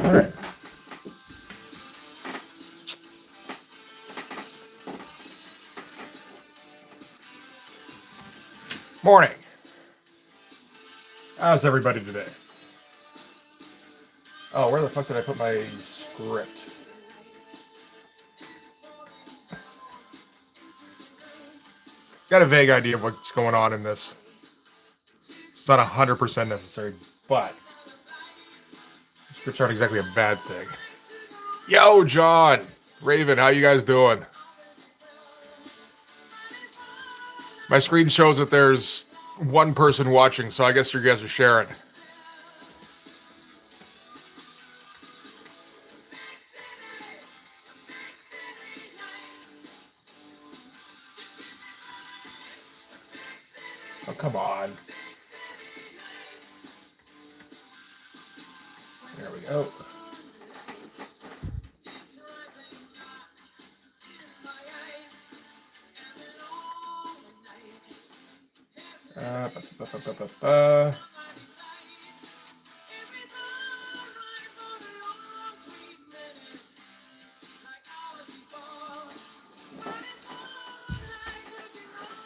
All right. Morning. How's everybody today? Oh, where the fuck did I put my script? Got a vague idea of what's going on in this. It's not 100% necessary, but scripts aren't exactly a bad thing. Yo, John, Raven, how you guys doing? My screen shows that there's one person watching, so I guess you guys are sharing. Oh, come on. There we go. Ba, ba, ba, ba, ba, ba.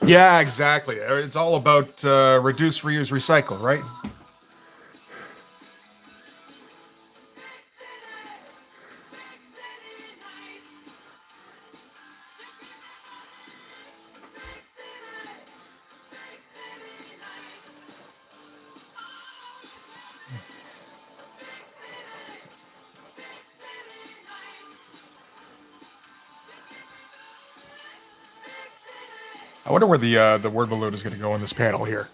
Yeah, exactly. It's all about reduce, reuse, recycle, right? I wonder where the word balloon is going to go in this panel here.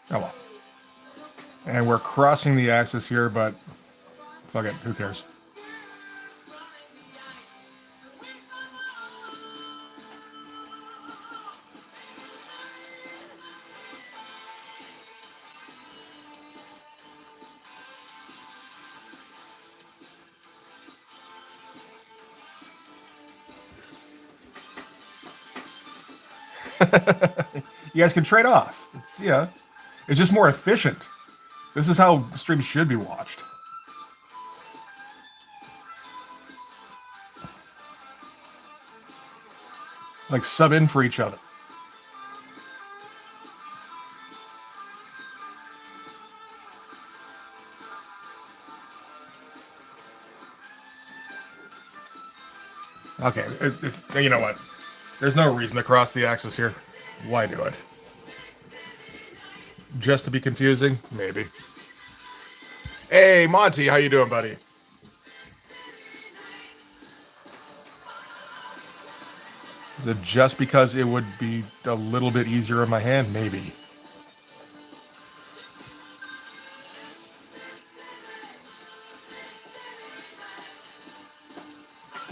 Oh well. And we're crossing the axis here, but fuck it, who cares? You guys can trade off. It's it's just more efficient. This is how streams should be watched. Like sub in for each other. Okay, you know what? There's no reason to cross the axis here. Why do it? Just to be confusing? Maybe. Hey, Monty, how you doing, buddy? Is it just because it would be a little bit easier in my hand? Maybe.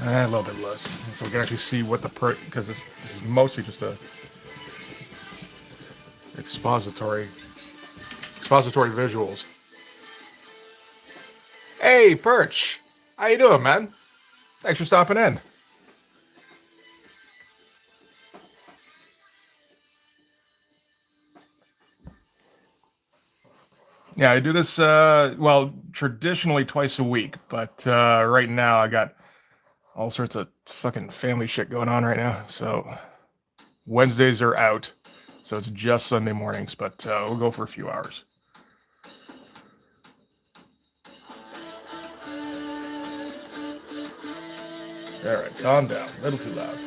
A little bit less, so we can actually see what the because this is mostly just a expository visuals. Hey, Perch, how you doing, man? Thanks for stopping in. Yeah, I do this, well, traditionally twice a week, but right now I got all sorts of fucking family shit going on right now. So Wednesdays are out, so it's just Sunday mornings, but we'll go for a few hours. All right, calm down. A little too loud.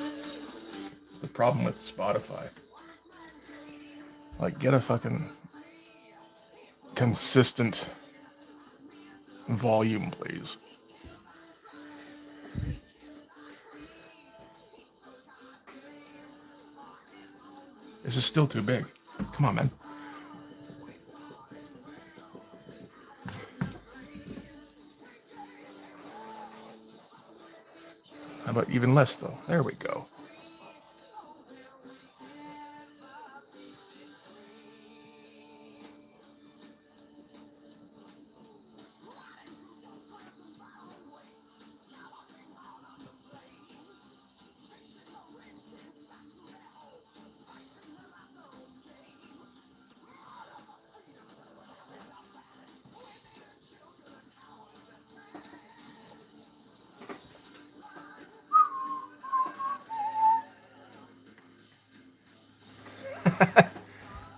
It's the problem with Spotify. Like, get a fucking consistent volume, please. This is still too big. Come on, man. How about even less, though? There we go.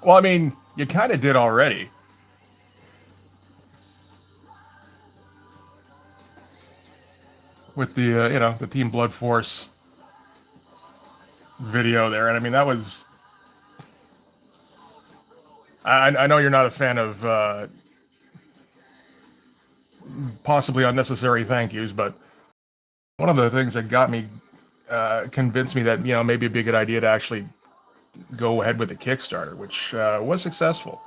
Well, I mean, you kind of did already with the the Team Blood Force video there, and I mean that was. I know you're not a fan of possibly unnecessary thank yous, but one of the things that got me convinced me that maybe it'd be a good idea to actually go ahead with the Kickstarter, which was successful.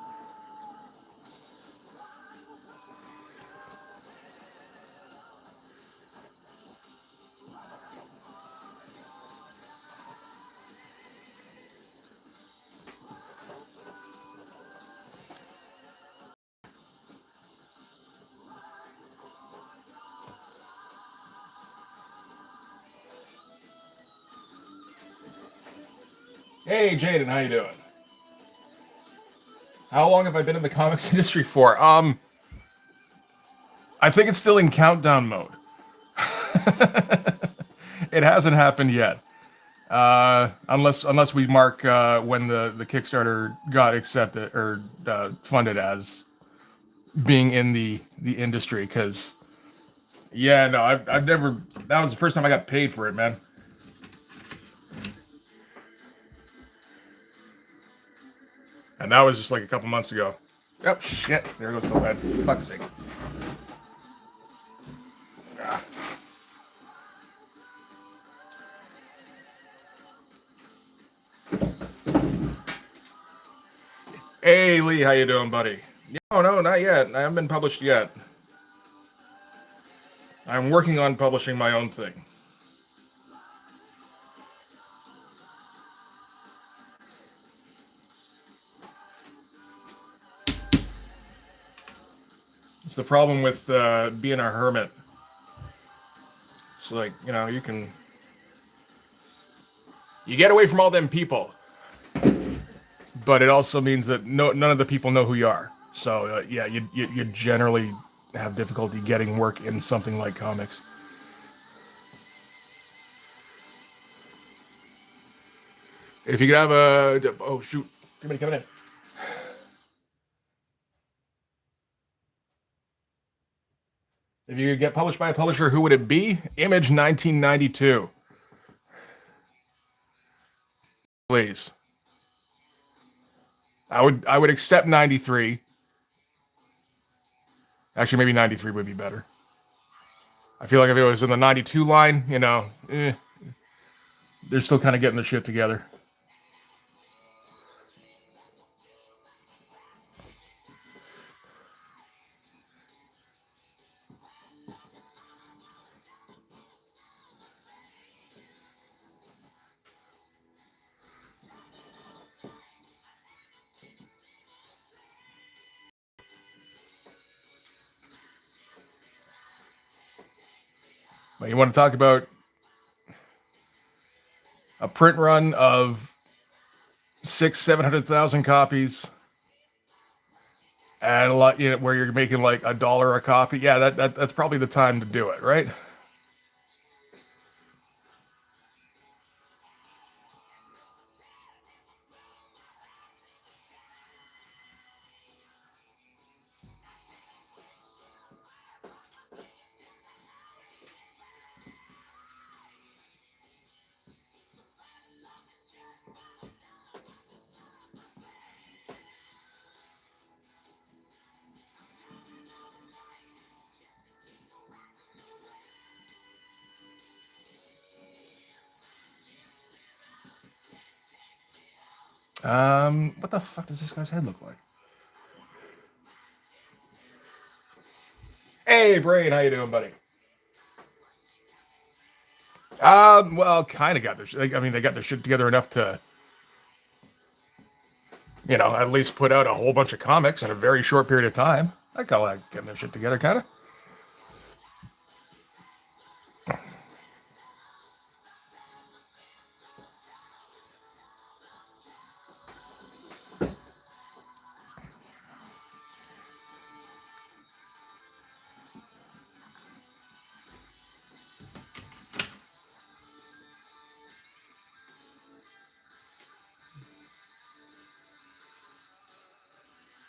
Hey, Jaden, how you doing? How long have I been in the comics industry for? I think it's still in countdown mode. It hasn't happened yet, unless we mark when the Kickstarter got accepted or funded as being in the industry. Because yeah, no, I've never. That was the first time I got paid for it, man. And that was just like a couple months ago. Yep, shit. There goes the lead. Fuck's sake. Ah. Hey, Lee, how you doing, buddy? No, not yet. I haven't been published yet. I'm working on publishing my own thing. It's the problem with being a hermit. It's like, you get away from all them people, but it also means that none of the people know who you are. So yeah, you generally have difficulty getting work in something like comics. If you could have oh shoot, somebody coming in. If you could get published by a publisher, who would it be? Image 1992. Please. I would accept 93. Actually, maybe 93 would be better. I feel like if it was in the 92 line, they're still kind of getting their shit together. But you want to talk about a print run of 700,000 copies, and a lot, where you're making like $1 a copy. Yeah, that's probably the time to do it, right? What the fuck does this guy's head look like? Hey, Brain, how you doing, buddy? Well, kind of got their. I mean, they got their shit together enough to, at least put out a whole bunch of comics in a very short period of time. I call that getting their shit together, kind of.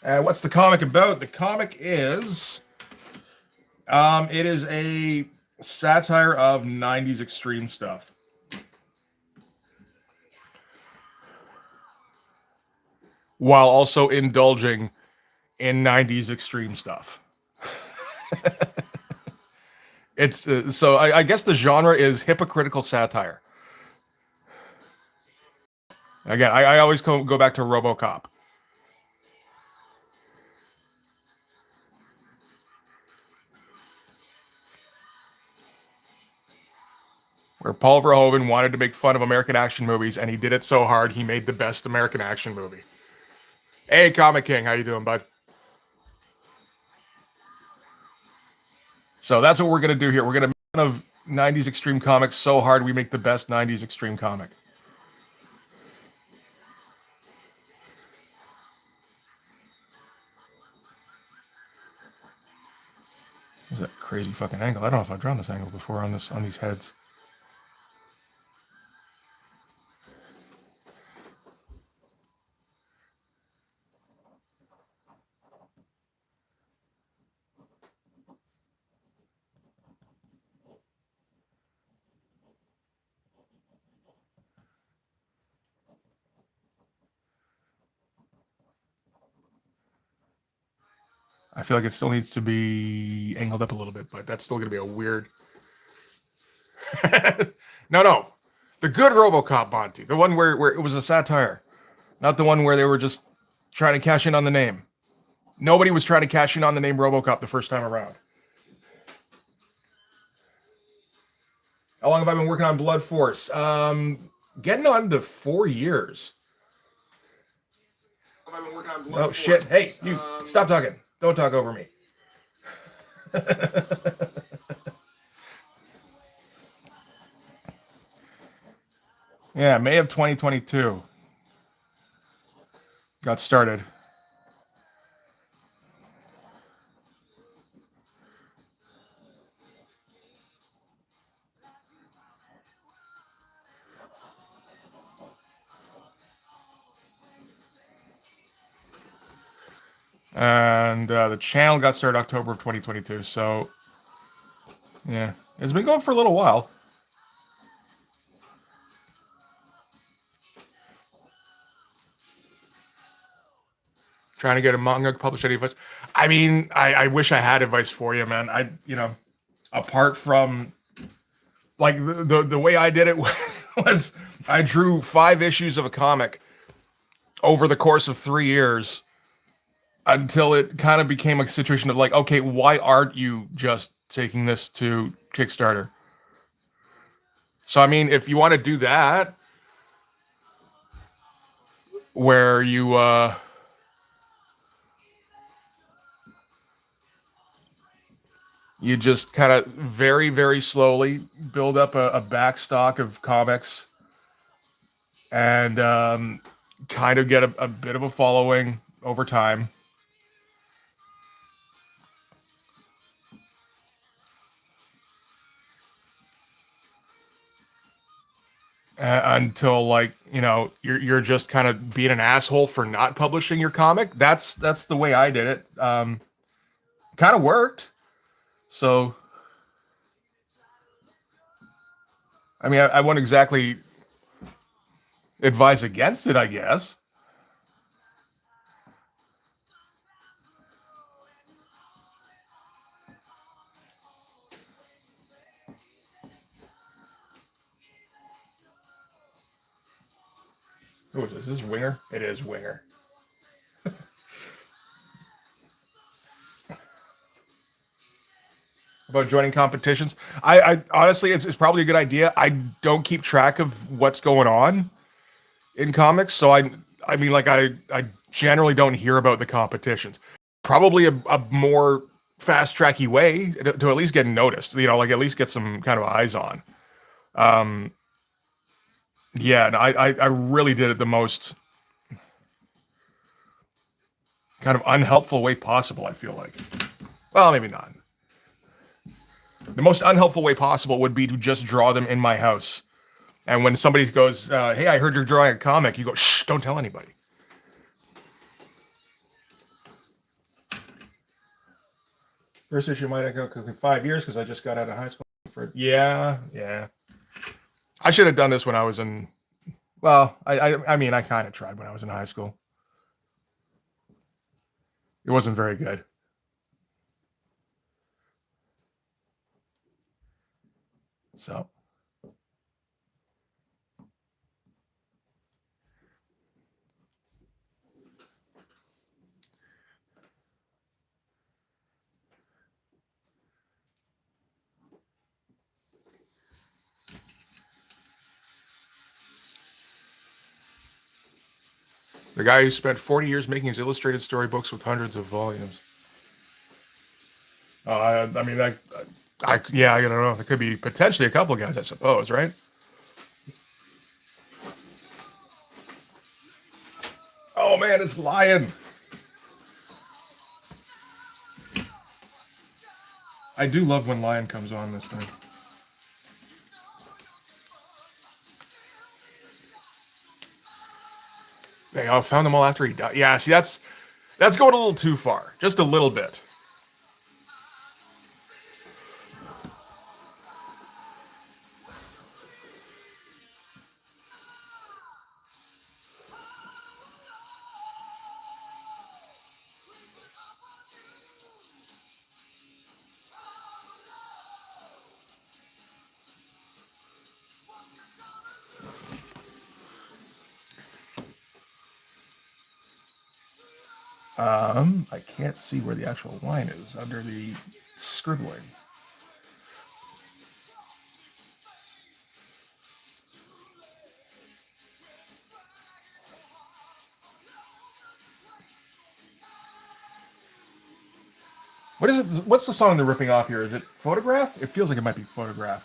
What's the comic about? The comic is, it is a satire of 90s extreme stuff. While also indulging in 90s extreme stuff. It's so I guess the genre is hypocritical satire. Again, I always go back to RoboCop. Where Paul Verhoeven wanted to make fun of American action movies, and he did it so hard he made the best American action movie. Hey, Comic King, how you doing, bud? So that's what we're gonna do here. We're gonna make fun of 90s extreme comics so hard we make the best 90s extreme comic. What's that crazy fucking angle? I don't know if I've drawn this angle before on these heads. I feel like it still needs to be angled up a little bit, but that's still going to be a weird. No. The good RoboCop, Monty. The one where it was a satire. Not the one where they were just trying to cash in on the name. Nobody was trying to cash in on the name RoboCop the first time around. How long have I been working on Blood Force? Getting on to 4 years. Have I been working on Blood Force? Shit. Hey, you stop talking. Don't talk over me. Yeah, May of 2022. Got started. And the channel got started October of 2022. So, yeah, it's been going for a little while. Trying to get a manga published. Any advice? I mean, I wish I had advice for you, man. Apart from like the way I did it was I drew 5 issues of a comic over the course of 3 years until it kind of became a situation of like, okay, why aren't you just taking this to Kickstarter? So, I mean, if you want to do that, where you you just kind of very, very slowly build up a back stock of comics and kind of get a bit of a following over time. Until like you're just kind of being an asshole for not publishing your comic. That's the way I did it. Kind of worked. So, I mean, I wouldn't exactly advise against it, I guess. Who is this? Is this Winger? It is Winger. About joining competitions. I honestly, it's probably a good idea. I don't keep track of what's going on in comics, so I mean, like I generally don't hear about the competitions. Probably a more fast tracky way to at least get noticed. Like at least get some kind of eyes on. Yeah, and I really did it the most kind of unhelpful way possible. I feel like, well, maybe not. The most unhelpful way possible would be to just draw them in my house. And when somebody goes, hey, I heard you're drawing a comic, you go, shh, don't tell anybody. First issue might go 5 years because I just got out of high school. Yeah. I should have done this when I was in. Well, I mean, I kind of tried when I was in high school. It wasn't very good. So. The guy who spent 40 years making his illustrated storybooks with hundreds of volumes. I mean, I don't know. There could be potentially a couple of guys, I suppose, right? Oh man, it's Lion. I do love when Lion comes on this thing. I found them all after he died. Yeah, see, that's going a little too far. Just a little bit. I can't see where the actual line is under the scribbling. What is it? What's the song they're ripping off here? Is it Photograph? It feels like it might be Photograph.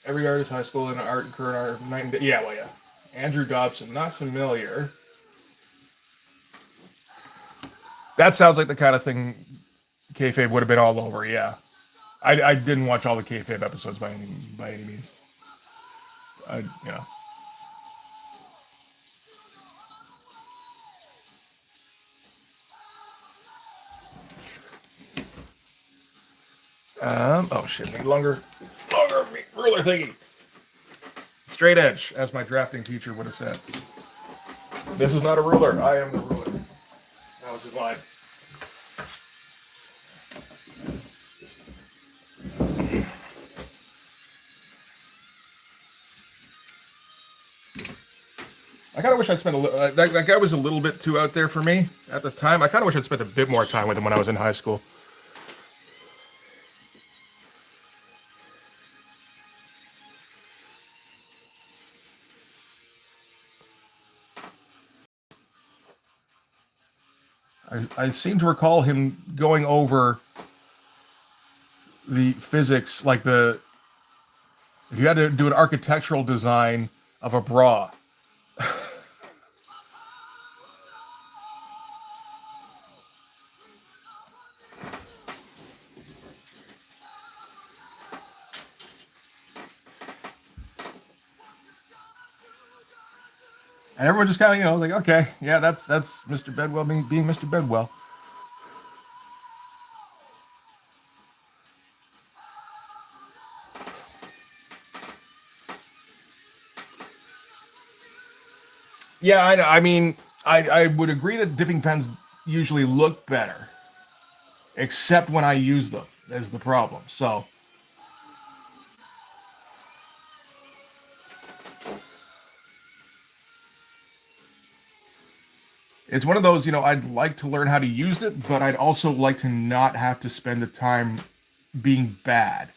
Every artist, high school, and art, current art, night and day. Yeah, well, yeah. Andrew Dobson, not familiar. That sounds like the kind of thing kayfabe would have been all over. Yeah, I didn't watch all the kayfabe episodes by any means. Yeah. Oh shit! Need longer ruler thingy. Straight edge, as my drafting teacher would have said. This is not a ruler. I am the ruler. That was his line. I kind of wish I'd spent a little. That guy was a little bit too out there for me at the time. I kind of wish I'd spent a bit more time with him when I was in high school. I seem to recall him going over the physics, like if you had to do an architectural design of a bra. And everyone just kind of, like, okay, yeah, that's Mr. Bedwell being Mr. Bedwell. Yeah, I know. I mean, I would agree that dipping pens usually look better, except when I use them. Is the problem. So it's one of those, I'd like to learn how to use it, but I'd also like to not have to spend the time being bad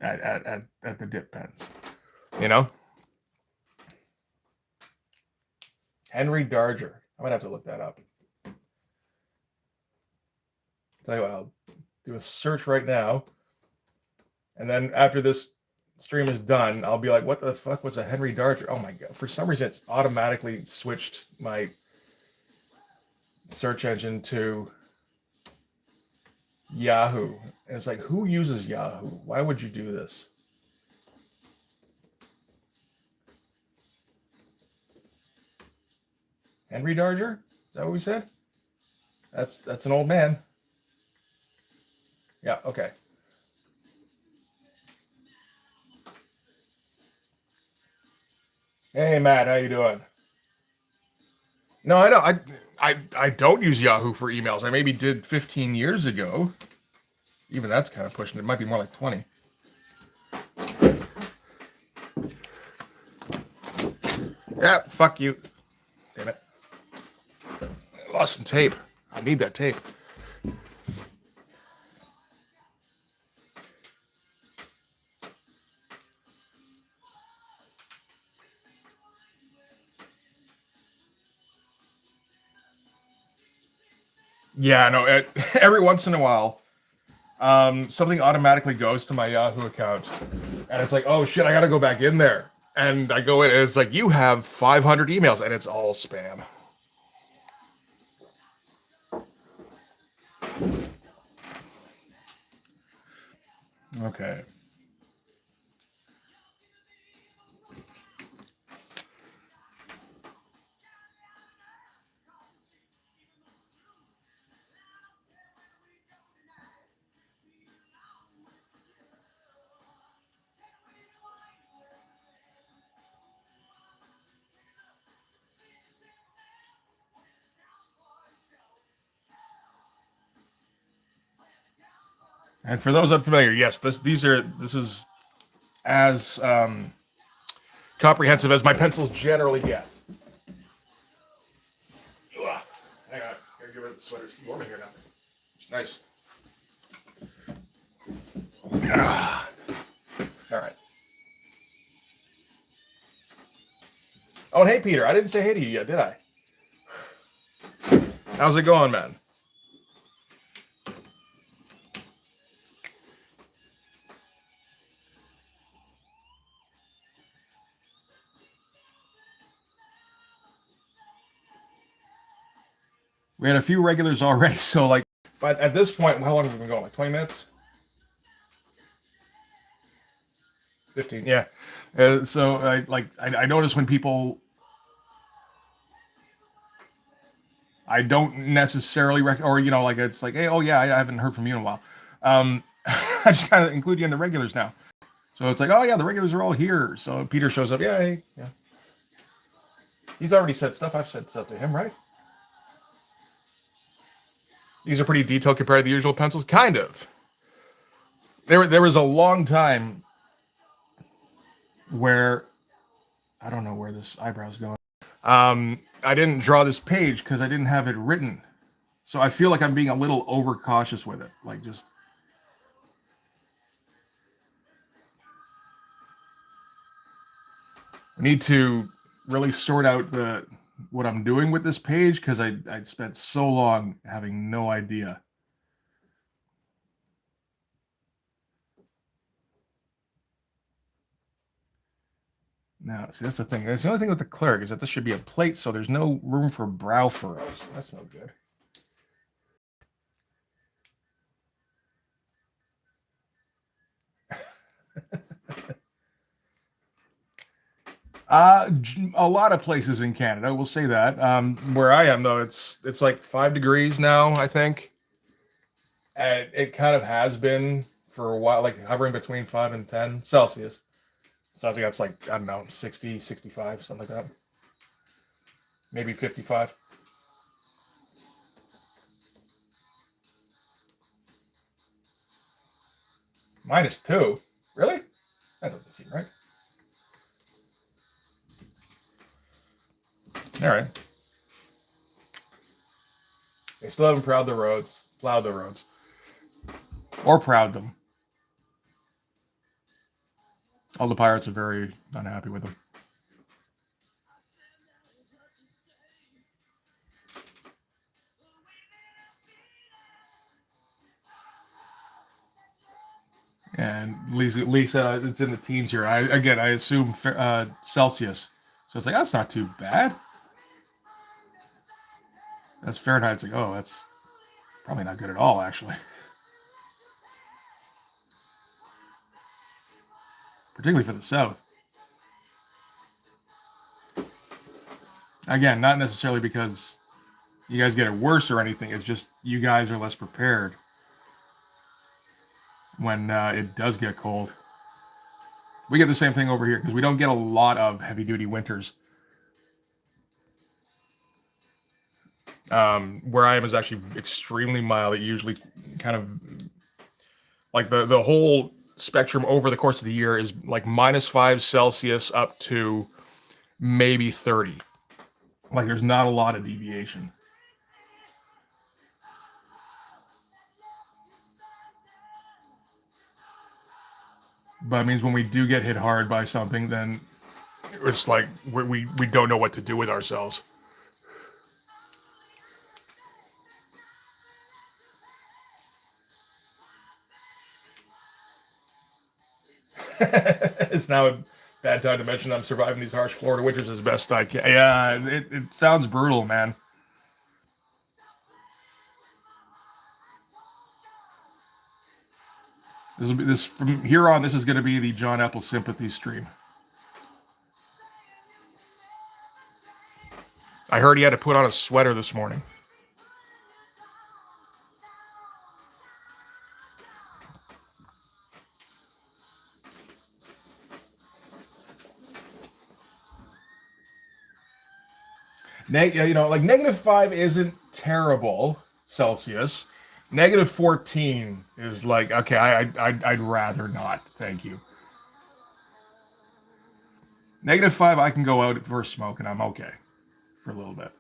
at the dip pens. Henry Darger. I might have to look that up. Tell you what, I'll do a search right now. And then after this stream is done, I'll be like, what the fuck was a Henry Darger? Oh my God. For some reason, it's automatically switched my search engine to Yahoo. And it's like, who uses Yahoo? Why would you do this? Henry Darger? Is that what we said? That's an old man. Yeah, okay. Hey Matt, how you doing? No, I don't. I don't use Yahoo for emails. I maybe did 15 years ago. Even that's kind of pushing it. It might be more like 20. Yeah, fuck you. Damn it. I lost some tape. I need that tape. Yeah, no. Every once in a while, something automatically goes to my Yahoo account, and it's like, oh shit, I gotta go back in there. And I go in, and it's like, you have 500 emails, and it's all spam. Okay. And for those unfamiliar, yes, this is as comprehensive as my pencils generally get. Ugh. Hang on, here, give it the sweater's warm in here now. It's nice. All right. Oh, and hey, Peter, I didn't say hey to you yet, did I? How's it going, man? We had a few regulars already, so like, but at this point, how long have we been going? Like 20 minutes? 15, yeah. So I notice when people, I don't necessarily or like it's like, hey, oh yeah, I haven't heard from you in a while. I just kind of include you in the regulars now. So it's like, oh yeah, the regulars are all here. So Peter shows up. Yeah, hey, yeah. He's already said stuff. I've said stuff to him, right? These are pretty detailed compared to the usual pencils, kind of. There was a long time where I don't know where this eyebrow's going. I didn't draw this page because I didn't have it written. So I feel like I'm being a little overcautious with it. Like just I need to really sort out the what I'm doing with this page because I spent so long having no idea. Now, see, that's the thing. That's the only thing with the cleric is that this should be a plate, so there's no room for brow furrows. That's no good. A lot of places in Canada, we'll say that. Where I am though, it's like 5 degrees now, I think. And it kind of has been for a while, like hovering between 5 and 10 Celsius. So I think that's like, I don't know, 60, 65, something like that. Maybe 55. -2. Really? That doesn't seem right. All right. They still haven't plowed the roads. Or proud them. All the pirates are very unhappy with them. And Lisa, it's in the teens here. I assume Celsius. So it's like, that's not too bad. That's Fahrenheit. It's like, oh, that's probably not good at all, actually. Particularly for the South. Again, not necessarily because you guys get it worse or anything. It's just you guys are less prepared when it does get cold. We get the same thing over here because we don't get a lot of heavy duty winters. Where I am is actually extremely mild. It usually kind of like the whole spectrum over the course of the year is like -5 Celsius up to maybe 30. Like there's not a lot of deviation. But it means when we do get hit hard by something, then it's like we don't know what to do with ourselves. It's now a bad time to mention I'm surviving these harsh Florida winters as best I can. Yeah, it sounds brutal, man. This will be this from here on. This is going to be the John Apple sympathy stream. I heard he had to put on a sweater this morning. You know, like -5 isn't terrible Celsius. -14 is like, okay, I'd rather not. Thank you. -5, I can go out for a smoke and I'm okay for a little bit.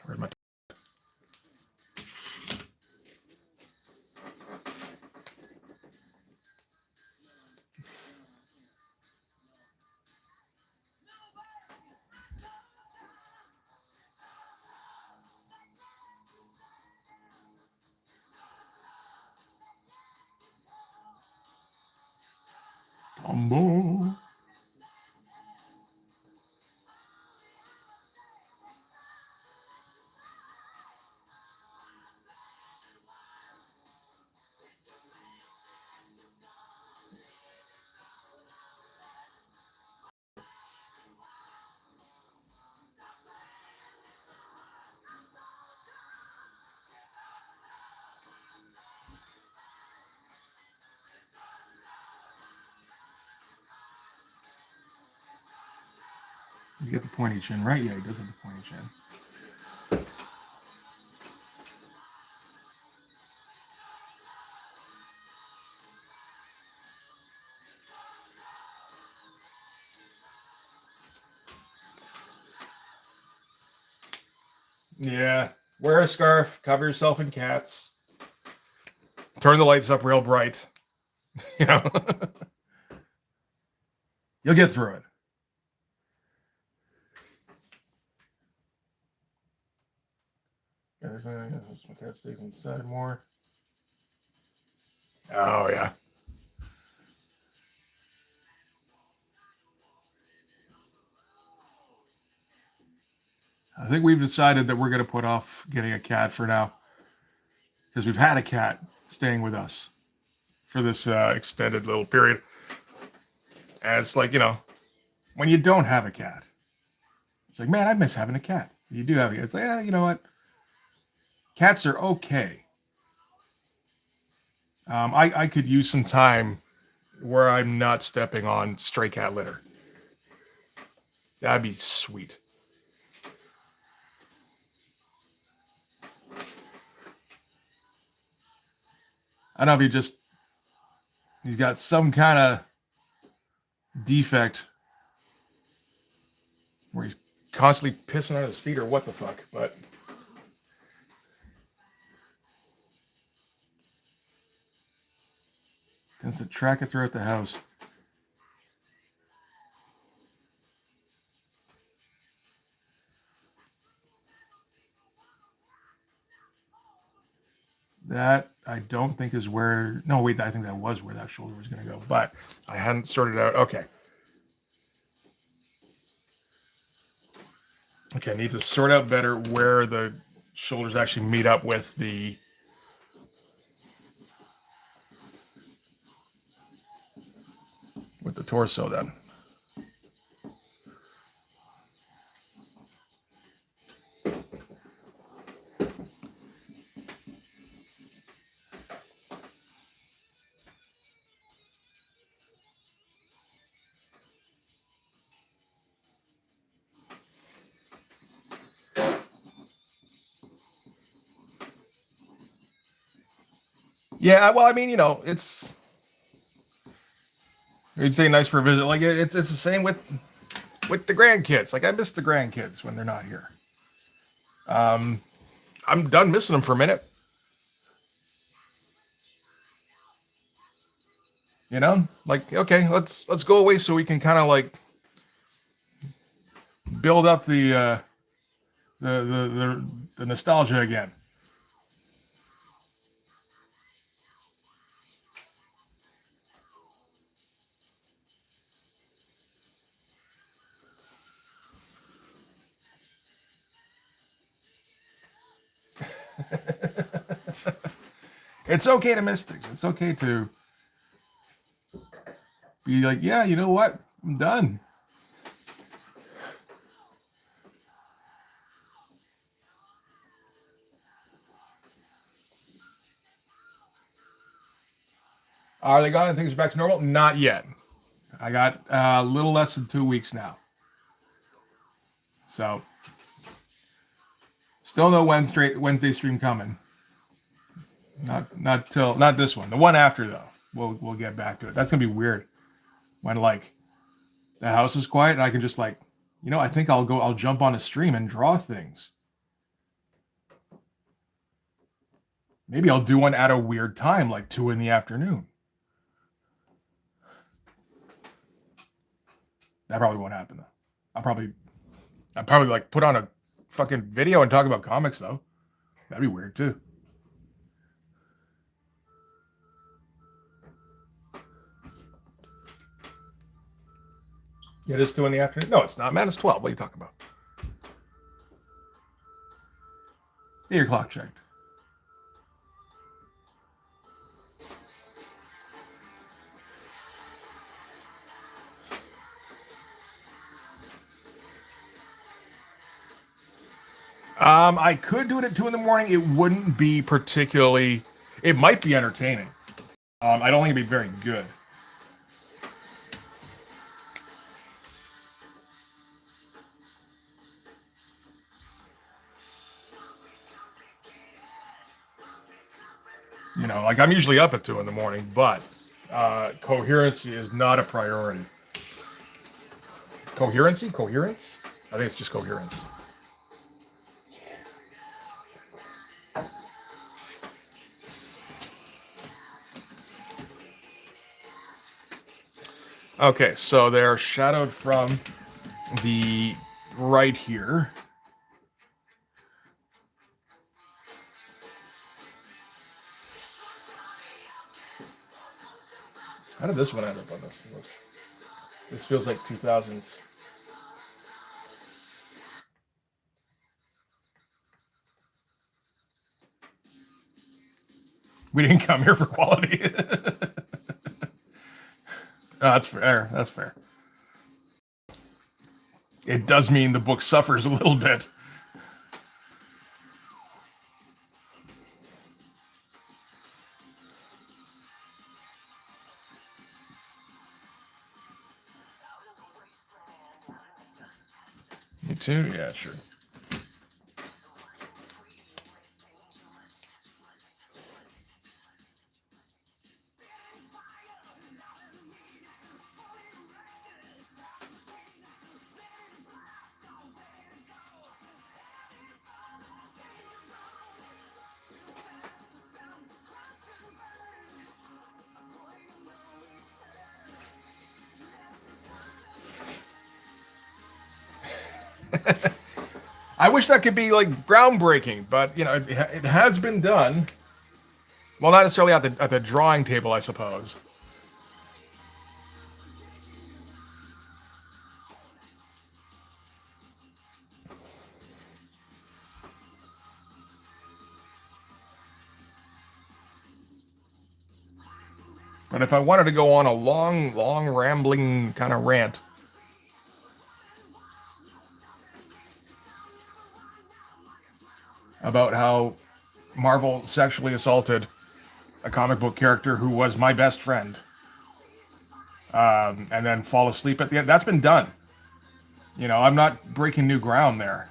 Where's my combo? He's got the pointy chin, right? Yeah, he does have the pointy chin. Yeah. Wear a scarf, cover yourself in cats. Turn the lights up real bright. You know. You'll get through it. My cat stays inside more. Oh yeah. I think we've decided that we're going to put off getting a cat for now because we've had a cat staying with us for this extended little period. And it's like, you know, when you don't have a cat, it's like, man, I miss having a cat. You do have a cat. It's like, yeah, you know what? Cats are okay. I could use some time where I'm not stepping on stray cat litter. That'd be sweet. I don't know if he's got some kind of defect where he's constantly pissing on his feet or what the fuck, but tends to track it throughout the house. That I don't think is where. No, wait, I think that was where that shoulder was going to go, but I hadn't sorted out. Okay. Okay, I need to sort out better where the shoulders actually meet up with the torso then. Yeah, well, I mean, it's you'd say nice for a visit. Like it's the same with the grandkids. Like I miss the grandkids when they're not here. I'm done missing them for a minute. Like okay, let's go away so we can kind of like build up the nostalgia again. It's okay to miss things. It's okay to be like, yeah, you know what? I'm done. Are they gone and things are back to normal? Not yet. I got a little less than 2 weeks now. So still no Wednesday stream coming. Not this one. The one after though. We'll get back to it. That's gonna be weird. When like the house is quiet and I can just like, I think I'll jump on a stream and draw things. Maybe I'll do one at a weird time, like 2 p.m. That probably won't happen though. I'll probably like put on a fucking video and talk about comics though. That'd be weird too. It is 2 p.m. No, it's not, man. It's 12. What are you talking about? Get your clock checked. I could do it at 2 a.m. It wouldn't be particularly. It might be entertaining. I don't think it'd be very good. Like I'm usually up at 2 a.m, but coherency is not a priority. Coherence? I think it's just coherence. Okay, so they're shadowed from the right here. How did this one end up on this list? This feels like 2000s. We didn't come here for quality. That's fair. That's fair. It does mean the book suffers a little bit. Me too? Yeah, sure. I wish that could be like groundbreaking, but it has been done. Well, not necessarily at the drawing table, I suppose. But if I wanted to go on a long, long, rambling kind of rant about how Marvel sexually assaulted a comic book character who was my best friend, and then fall asleep at the end, that's been done. You know, I'm not breaking new ground there.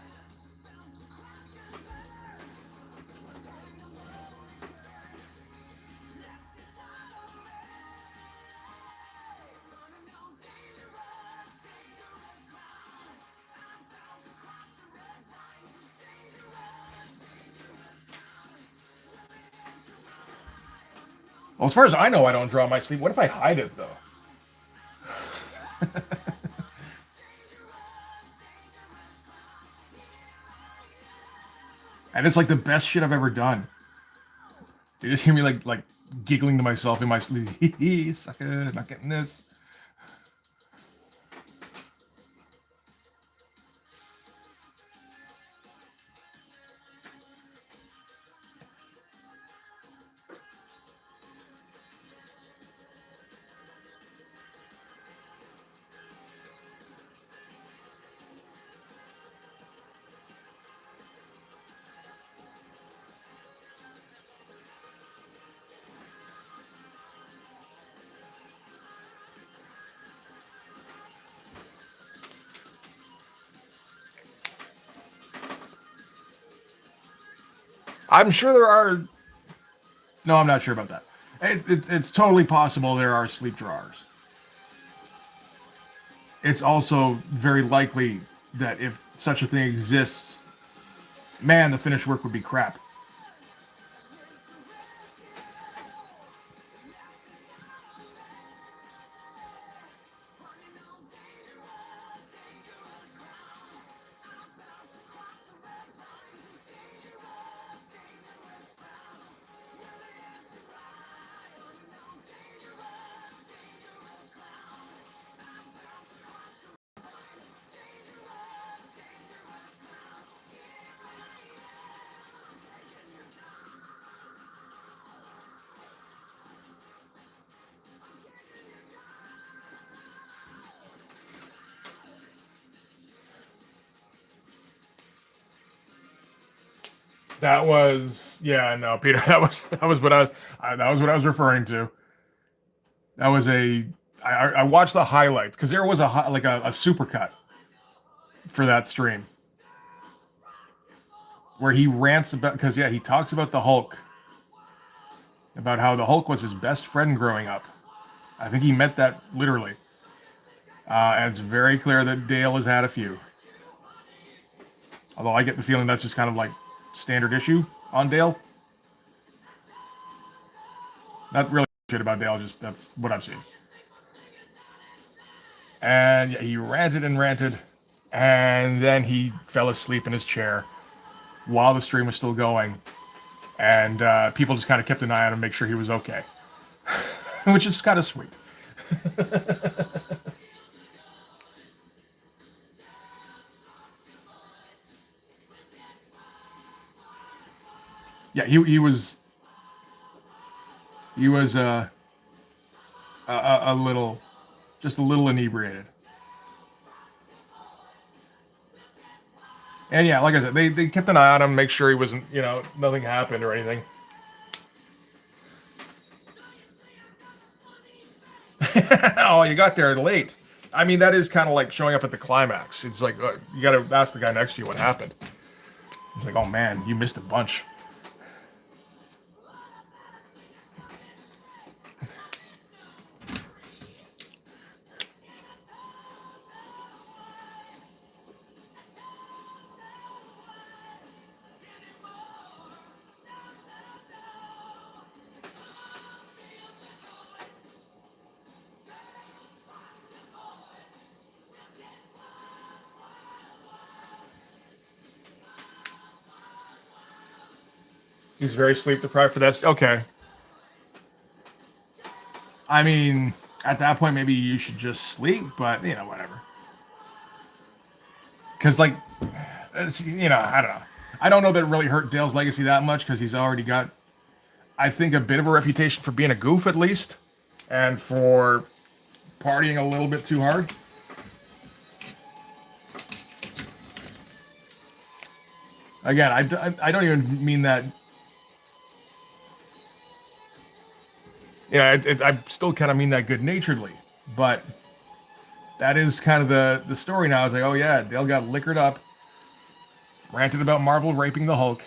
Well, as far as I know, I don't draw my sleep. What if I hide it, though? And it's like the best shit I've ever done. You just hear me like giggling to myself in my sleep. Sucker, not getting this. I'm sure there are. No, I'm not sure about that. It's totally possible there are sleep drawers. It's also very likely that if such a thing exists, man, the finished work would be crap. That was yeah, no, Peter. That was that was what I was referring to. That was a I watched the highlights because there was like a supercut for that stream where he rants about because yeah he talks about the Hulk, about how the Hulk was his best friend growing up. I think he meant that literally, and it's very clear that Dale has had a few. Although I get the feeling that's just kind of like standard issue on Dale. Not really shit about Dale, just that's what I've seen. And yeah, he ranted and ranted, and then he fell asleep in his chair while the stream was still going, and people just kind of kept an eye on him, make sure he was okay, which is kind of sweet. Yeah, he was a little, just a little inebriated. And yeah, like I said, they kept an eye on him, make sure he wasn't, nothing happened or anything. Oh, you got there late. I mean, that is kind of like showing up at the climax. It's like you got to ask the guy next to you what happened. It's like, oh man, you missed a bunch. He's very sleep deprived for that. Okay. I mean, at that point, maybe you should just sleep, but whatever. Because, like, I don't know. I don't know that it really hurt Dale's legacy that much because he's already got, I think, a bit of a reputation for being a goof at least. and for partying a little bit too hard. Again, I don't even mean that. Yeah, I still kind of mean that good naturedly, but that is kind of the story now. It's like, oh yeah, Dale got liquored up, ranted about Marvel raping the Hulk,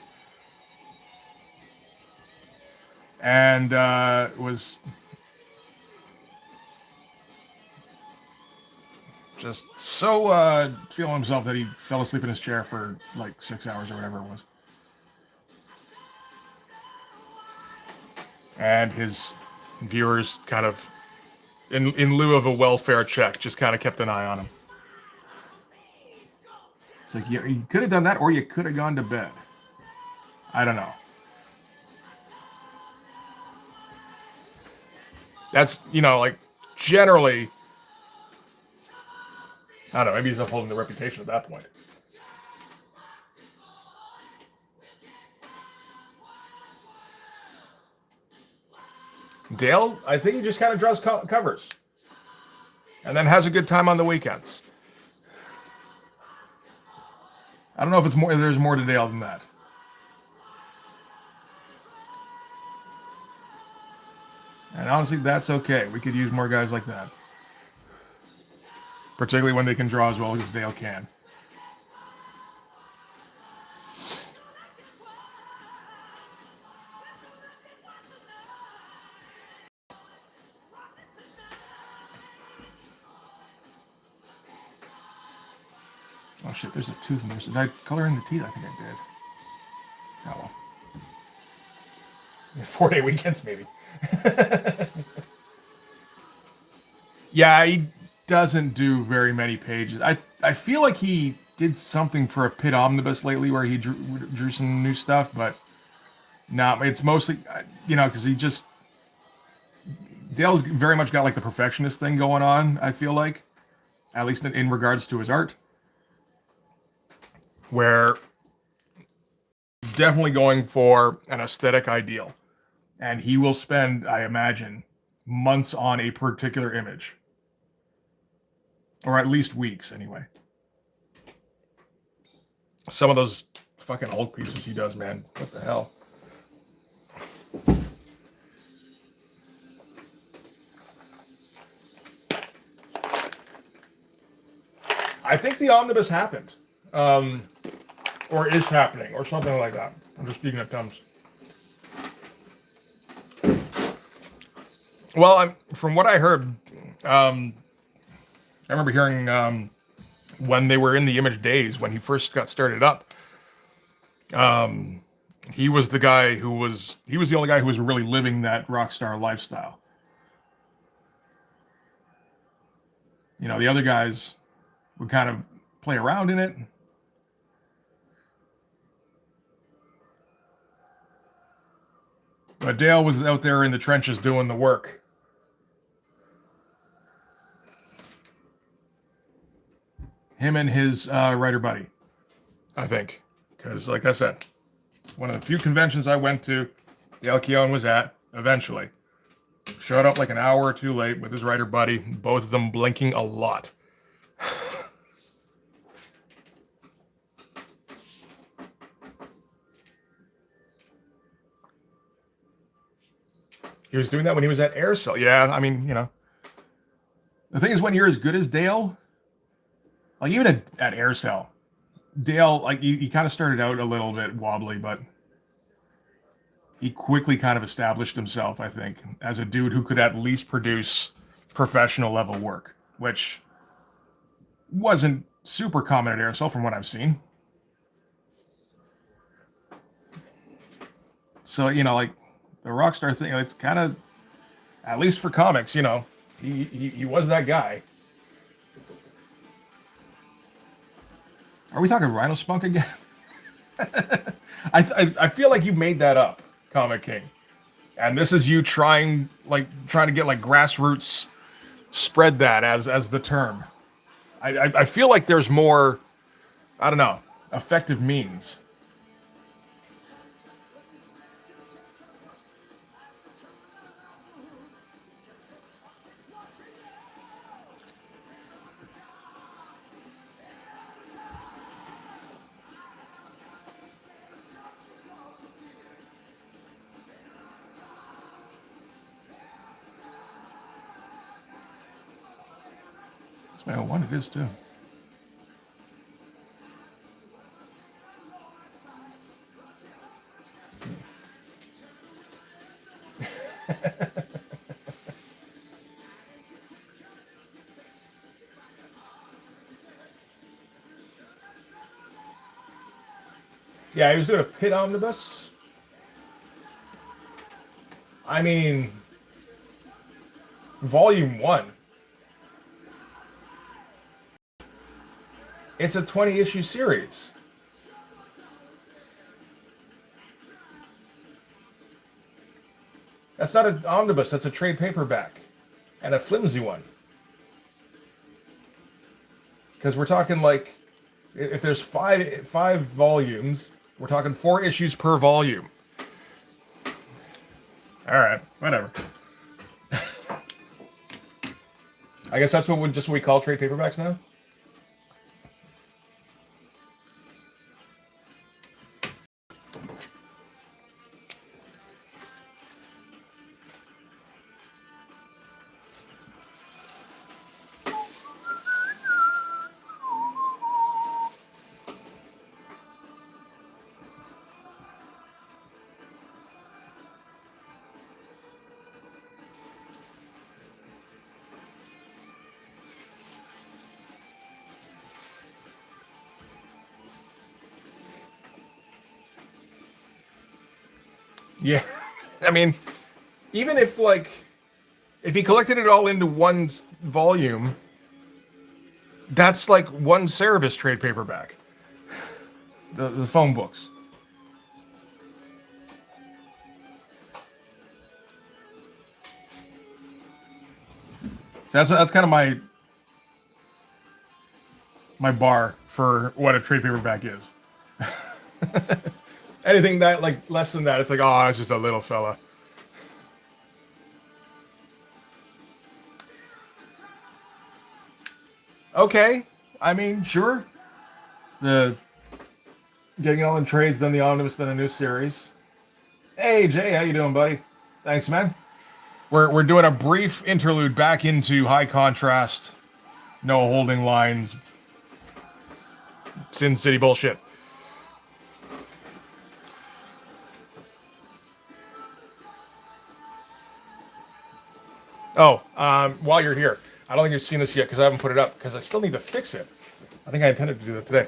and was just so feeling himself that he fell asleep in his chair for like 6 hours or whatever it was. And his viewers kind of, in lieu of a welfare check, just kind of kept an eye on him. It's like, you could have done that, or you could have gone to bed. I don't know. That's, like, generally, I don't know, maybe he's upholding the reputation at that point. Dale, I think he just kind of draws covers. And then has a good time on the weekends. I don't know if there's more to Dale than that. And honestly, that's okay. We could use more guys like that. Particularly when they can draw as well as Dale can. Oh shit, there's a tooth in there. So did I color in the teeth? I think I did. Oh well. 4-day weekends, maybe. Yeah, he doesn't do very many pages. I feel like he did something for a Pit Omnibus lately where he drew some new stuff, but no, it's mostly, because he just, Dale's very much got like the perfectionist thing going on, I feel like, at least in regards to his art, where definitely going for an aesthetic ideal. And he will spend, I imagine, months on a particular image. Or at least weeks, anyway. Some of those fucking Hulk pieces he does, man. What the hell? I think the omnibus happened. Or is happening, or something like that. I'm just speaking of terms. Well, from what I heard, I remember hearing when they were in the Image days, when he first got started up, he was the guy he was the only guy who was really living that rock star lifestyle. The other guys would kind of play around in it. But Dale was out there in the trenches doing the work. Him and his writer buddy, I think. Because, like I said, one of the few conventions I went to, Dale Keown was at, eventually. Showed up like an hour or two late with his writer buddy, both of them blinking a lot. He was doing that when he was at Aircel. Yeah, I mean, The thing is, when you're as good as Dale, like even at Aircel, Dale, like he kind of started out a little bit wobbly, but he quickly kind of established himself, I think, as a dude who could at least produce professional level work, which wasn't super common at Aircel from what I've seen. So, like the Rockstar thing, it's kind of, at least for comics, he was that guy. Are we talking Rhino Spunk again? I feel like you made that up, Comic King. And this is you trying to get like grassroots spread that as the term. I feel like there's more, I don't know, effective means. That's my 01. It is too. Yeah, he was doing a pit omnibus. I mean, volume 1. It's a 20-issue series. That's not an omnibus, that's a trade paperback. And a flimsy one. Because we're talking like, if there's five volumes, we're talking 4 issues per volume. All right, whatever. I guess that's what we call trade paperbacks now. Yeah, I mean, even if if he collected it all into one volume, that's like one Cerebus trade paperback. The phone books. So that's kind of my bar for what a trade paperback is. Anything that like less than that, it's like, oh, it's just a little fella. Okay, I mean, sure. The getting all in trades, then the omnibus, then a new series. Hey Jay, how you doing, buddy? Thanks, man. We're doing a brief interlude back into high contrast, no holding lines, Sin City bullshit. Oh, while you're here, I don't think you've seen this yet because I haven't put it up because I still need to fix it. I think I intended to do that today.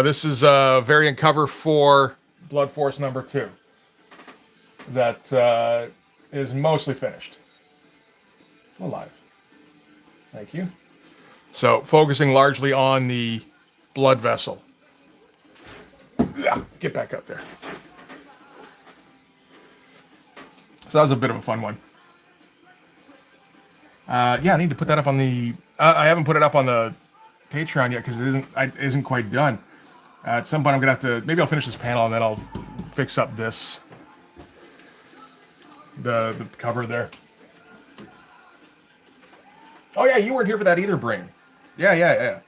This is a variant cover for Blood Force number 2 that is mostly finished. Alive. Thank you. So, focusing largely on the blood vessel. Yeah, get back up there. So that was a bit of a fun one. Yeah, I need to put that up on the. I haven't put it up on the Patreon yet because it isn't quite done. At some point, I'm gonna have to. Maybe I'll finish this panel and then I'll fix up this. The cover there. Oh yeah, you weren't here for that either, Brain. Yeah.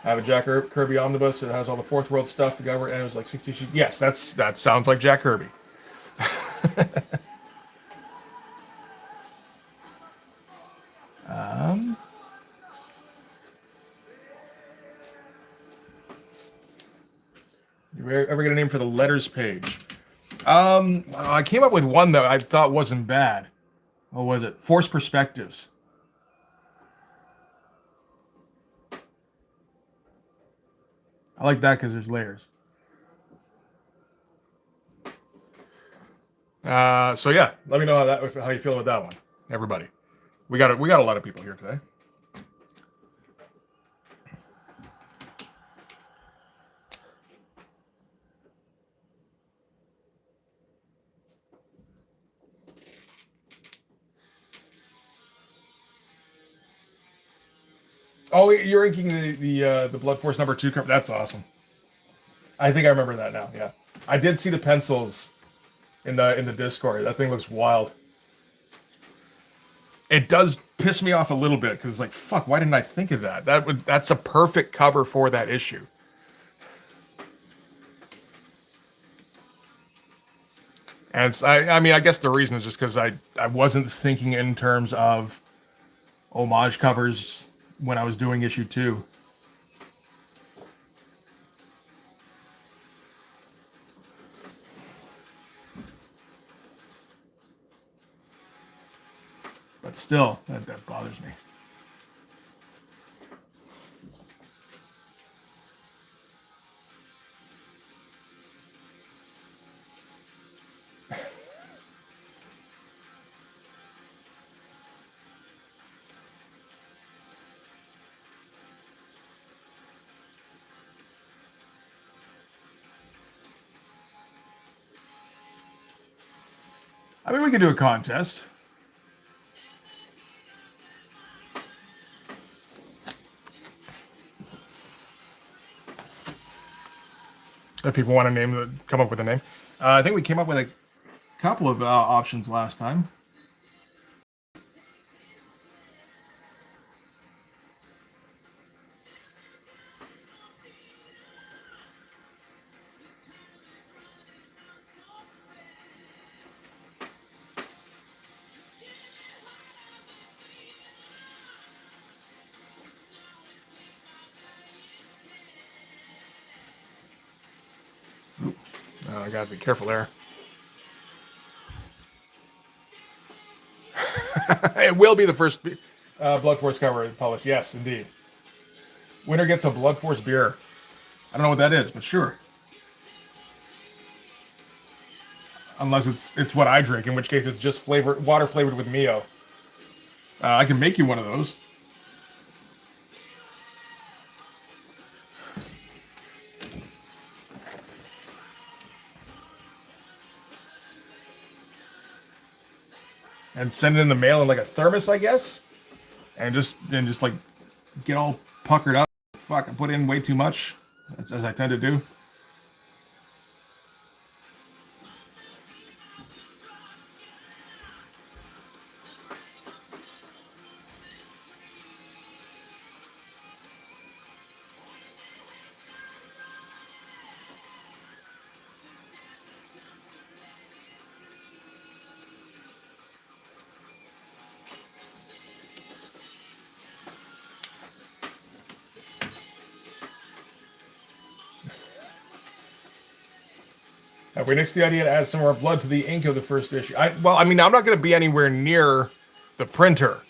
I have a Jack Kirby omnibus. It has all the Fourth World stuff. The cover and it was like 60 sheets. Yes, that sounds like Jack Kirby. You ever get a name for the letters page? I came up with one that I thought wasn't bad. What was it? Force Perspectives. I like that because there's layers. So yeah, let me know how you feel about that one, everybody. We got a lot of people here today. Oh, you're inking the Blood Force number 2 cover. That's awesome. I think I remember that now. Yeah, I did see the pencils in the Discord. That thing looks wild. It does piss me off a little bit because it's like, fuck, why didn't I think of that? That's a perfect cover for that issue. And I mean, I guess the reason is just because I wasn't thinking in terms of homage covers when I was doing issue 2. But still, that bothers me. I mean, we could do a contest. If people want to come up with a name. I think we came up with a couple of options last time. I gotta be careful there. It will be the first Blood Force cover published. Yes, indeed. Winner gets a Blood Force beer. I don't know what that is, but sure. Unless it's what I drink, in which case it's just water flavored with Mio. I can make you one of those. And send it in the mail in like a thermos, I guess. And just like get all puckered up. Fuck, I put in way too much. That's as I tend to do. Have we nixed the idea to add some more blood to the ink of the first issue? I mean, I'm not going to be anywhere near the printer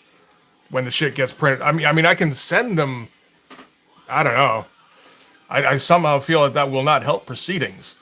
when the shit gets printed. I mean, I can send them. I don't know. I somehow feel that will not help proceedings.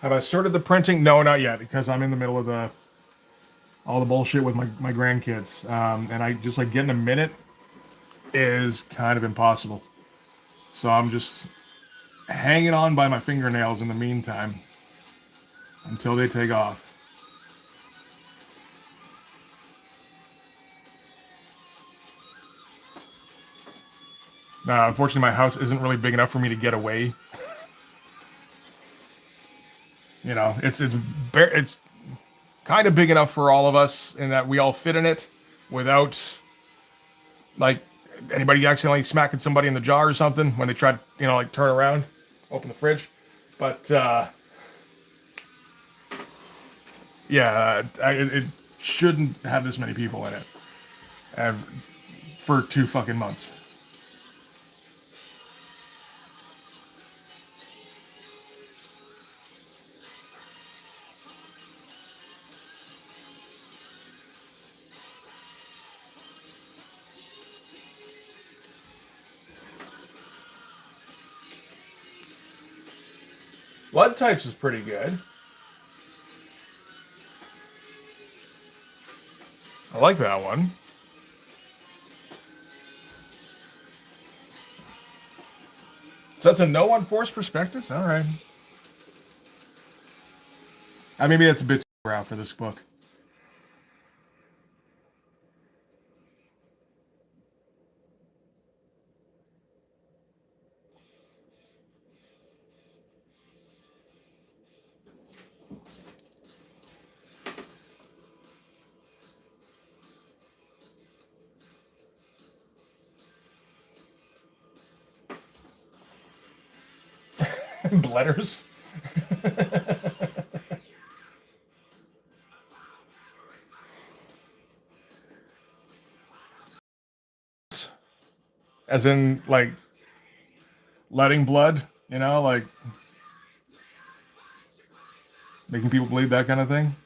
Have I started the printing? No, not yet, because I'm in the middle of all the bullshit with my grandkids, and I just like getting a minute is kind of impossible. So I'm just hanging on by my fingernails in the meantime until they take off. Unfortunately, my house isn't really big enough for me to get away. You know, it's kind of big enough for all of us in that we all fit in it without like anybody accidentally smacking somebody in the jaw or something when they try to, like turn around, open the fridge. But yeah, it shouldn't have this many people in it for 2 fucking months. Blood types is pretty good. I like that one. So that's a no on forced perspectives? All right. Maybe that's a bit too brow for this book. Bledders. As in, like, letting blood, like making people bleed, that kind of thing.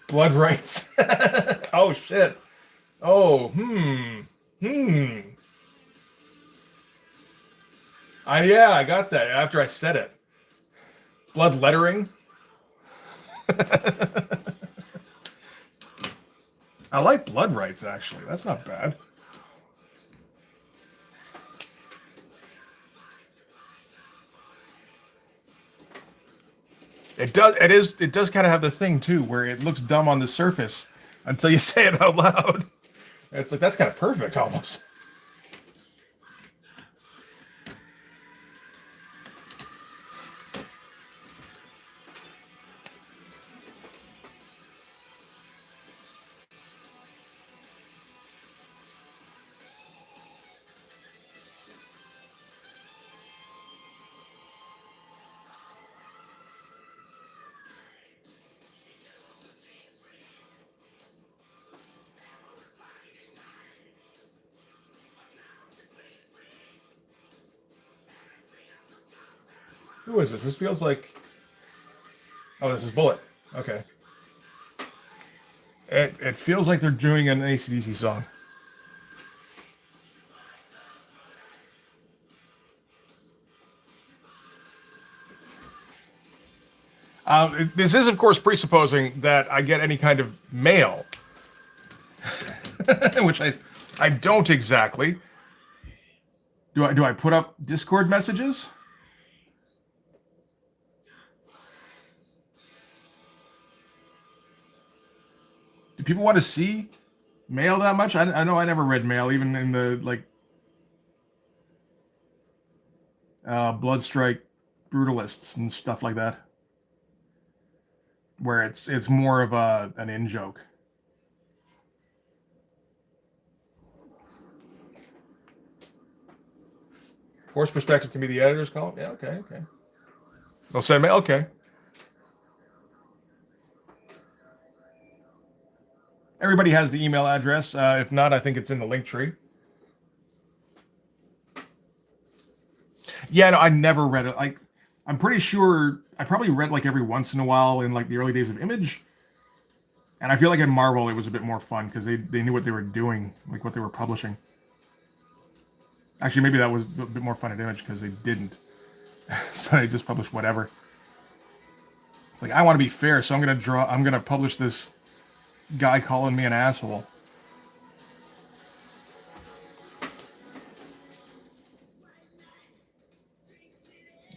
Blood rights. Oh, shit. Oh, yeah, I got that after I said it. Blood lettering. I like blood rights, actually. That's not bad. It does. It is. It does kind of have the thing too, where it looks dumb on the surface until you say it out loud. And it's like that's kind of perfect, almost. Who is this? This feels like. Oh, this is Bullet. Okay. It feels like they're doing an AC/DC song. This is, of course, presupposing that I get any kind of mail, which I don't exactly. Do I put up Discord messages? Do people want to see mail that much? I know I never read mail, even in the like Bloodstrike brutalists and stuff like that, where it's more of an in joke. Force perspective can be the editor's column. Yeah, okay. They'll send mail. Okay. Everybody has the email address. If not, I think it's in the link tree. Yeah, no, I never read it. Like, I'm pretty sure I probably read like every once in a while in like the early days of Image. And I feel like in Marvel it was a bit more fun because they knew what they were doing, like what they were publishing. Actually, maybe that was a bit more fun at Image because they didn't. So they just published whatever. It's like I want to be fair, so I'm gonna publish this guy calling me an asshole.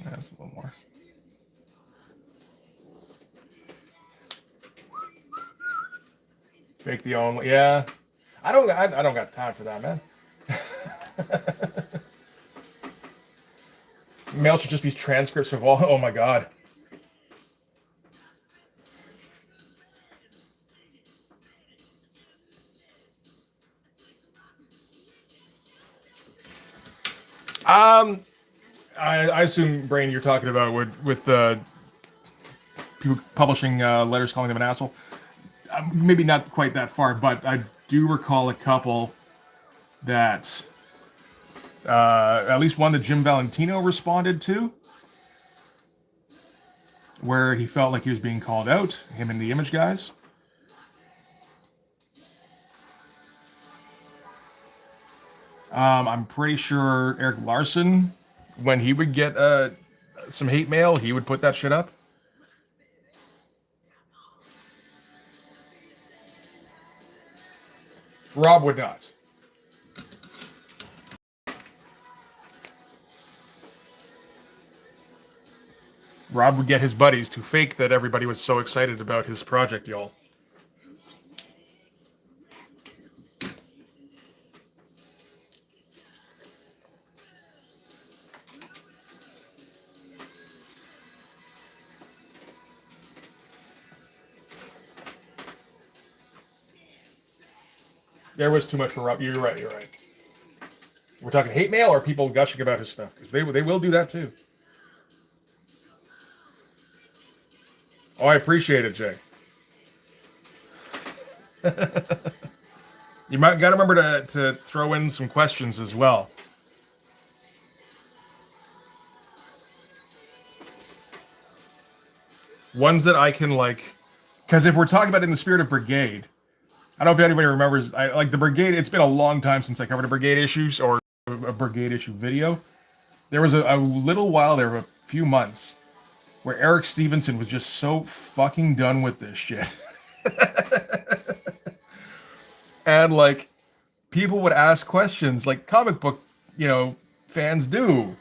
That's a little more. Fake the only. Yeah, I don't got time for that, man. Mail should just be transcripts of all. Oh my god. I assume, Brain, you're talking about with people publishing letters calling them an asshole. Maybe not quite that far, but I do recall a couple that at least one that Jim Valentino responded to, where he felt like he was being called out, him and the Image guys. I'm pretty sure Eric Larson, when he would get some hate mail, he would put that shit up. Rob would not. Rob would get his buddies to fake that everybody was so excited about his project, y'all. There was too much for Rob. You're right. You're right. We're talking hate mail or people gushing about his stuff, because they will do that too. Oh, I appreciate it, Jay. You might got to remember to throw in some questions as well. Ones that I can like, because if we're talking about in the spirit of Brigade, I don't know if anybody remembers. I like the Brigade. It's been a long time since I covered a Brigade issues or a Brigade issue video. There was a little while there, a few months, where Eric Stevenson was just so fucking done with this shit. And like people would ask questions like comic book, fans do.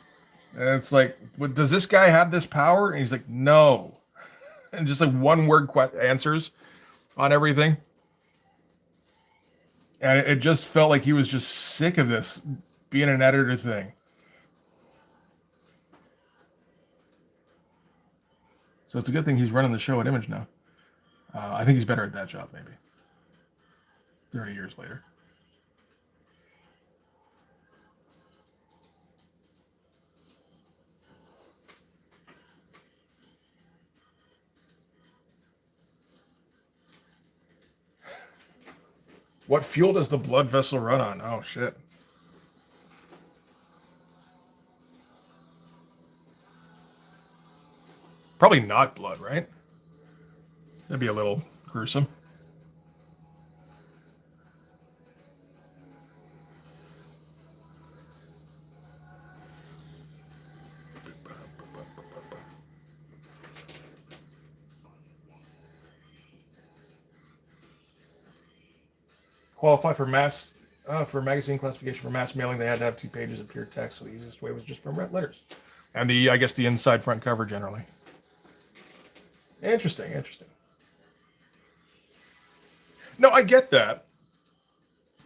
And it's like, does this guy have this power? And he's like, no. And just like one word answers on everything. And it just felt like he was just sick of this being an editor thing. So it's a good thing he's running the show at Image now. I think he's better at that job, maybe. 30 years later. What fuel does the blood vessel run on? Oh, shit. Probably not blood, right? That'd be a little gruesome. Qualify for for magazine classification for mass mailing, they had to have 2 pages of pure text, so the easiest way was just from red letters. And I guess the inside front cover generally. Interesting. No, I get that.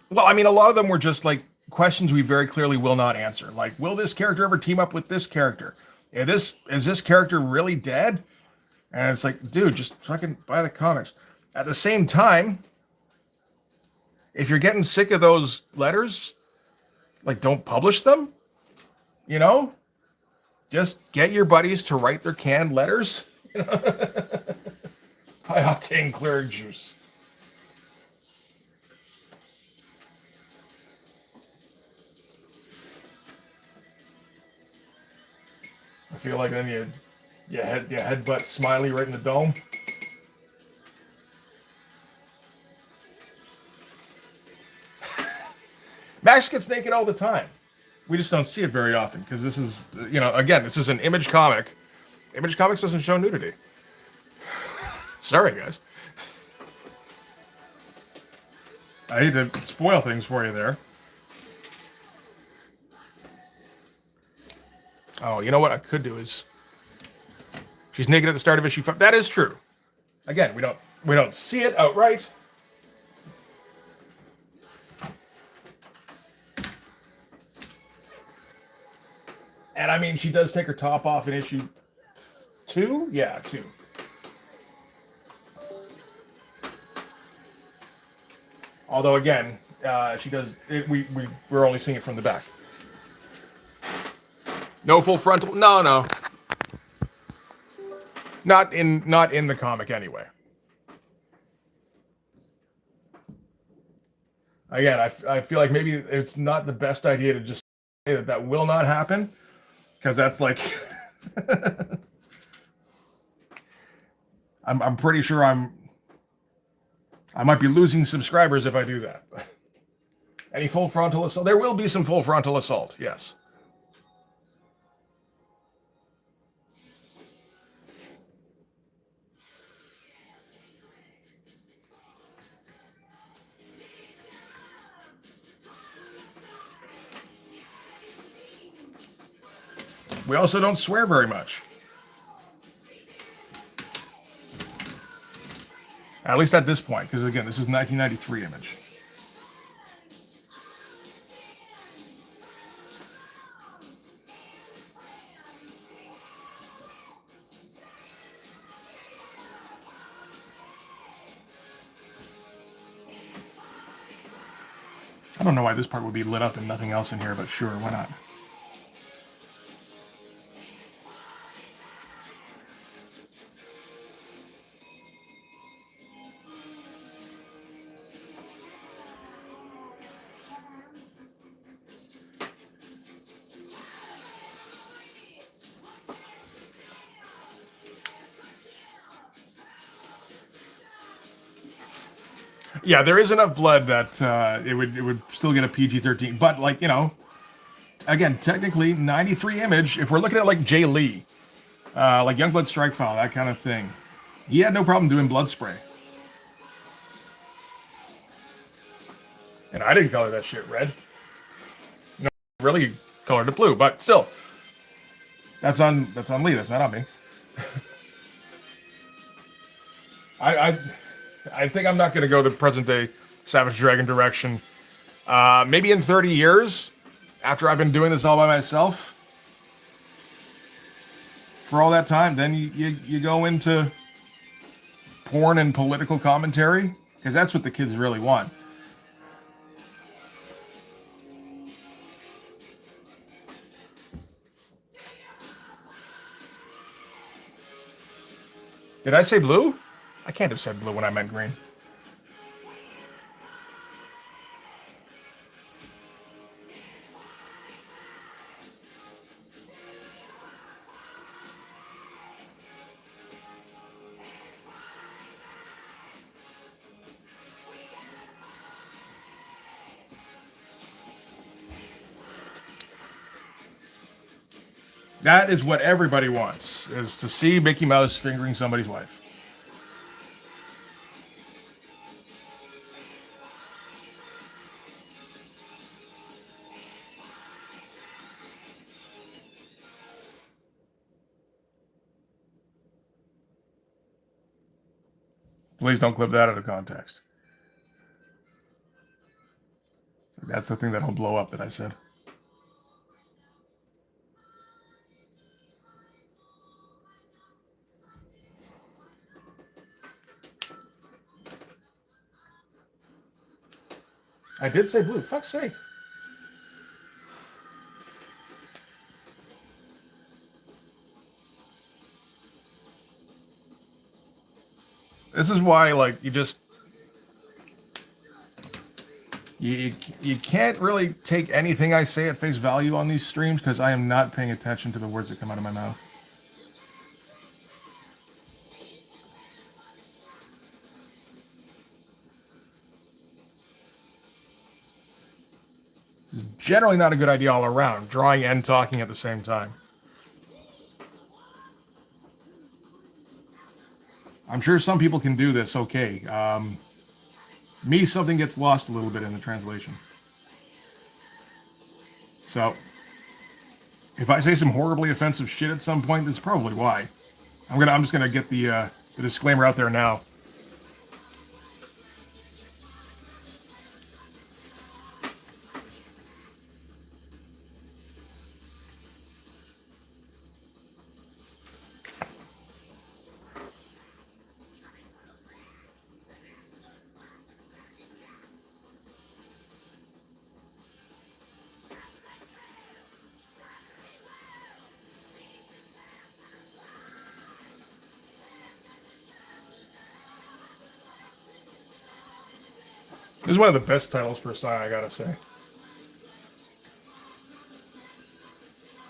Well, I mean, a lot of them were just like questions we very clearly will not answer. Like, will this character ever team up with this character? Is this character really dead? And it's like, dude, just fucking buy the comics. At the same time, if you're getting sick of those letters, like, don't publish them. Just get your buddies to write their canned letters. High octane clear juice. I feel like then you headbutt Smiley right in the dome. Max gets naked all the time. We just don't see it very often because this is, again, this is an Image comic. Image Comics doesn't show nudity. Sorry, guys. I hate to spoil things for you there. Oh, you know what I could do is, she's naked at the start of issue 5. That is true. Again, we don't see it outright. And I mean, she does take her top off in issue 2? Yeah, 2. Although again, she does. We're only seeing it from the back. No full frontal. No. Not in the comic anyway. Again, I feel like maybe it's not the best idea to just say that will not happen, because that's like I'm pretty sure I might be losing subscribers if I do that. Any full frontal assault? There will be some full frontal assault, yes. We also don't swear very much. At least at this point, because again, this is 1993 Image. I don't know why this part would be lit up and nothing else in here, but sure, why not? Yeah, there is enough blood that it would still get a PG-13. But like, you know, again, technically 93 Image. If we're looking at like Jay Lee, like Youngblood Strikefowl, that kind of thing, he had no problem doing blood spray. And I didn't color that shit red. No, really colored it blue. But still, that's on Lee. That's not on me. I think I'm not going to go the present day Savage Dragon direction. Maybe in 30 years, after I've been doing this all by myself, for all that time, then you go into porn and political commentary, because that's what the kids really want. Did I say blue? I can't have said blue when I meant green. That is what everybody wants, is to see Mickey Mouse fingering somebody's wife. Please don't clip that out of context. That's the thing that'll blow up that I said. I did say blue. Fuck's sake. This is why, like, you can't really take anything I say at face value on these streams, because I am not paying attention to the words that come out of my mouth. This is generally not a good idea all around, drawing and talking at the same time. I'm sure some people can do this okay. Me, something gets lost a little bit in the translation. So, if I say some horribly offensive shit at some point, that's probably why. I'm just gonna get the disclaimer out there now. This is one of the best titles for a song, I gotta say.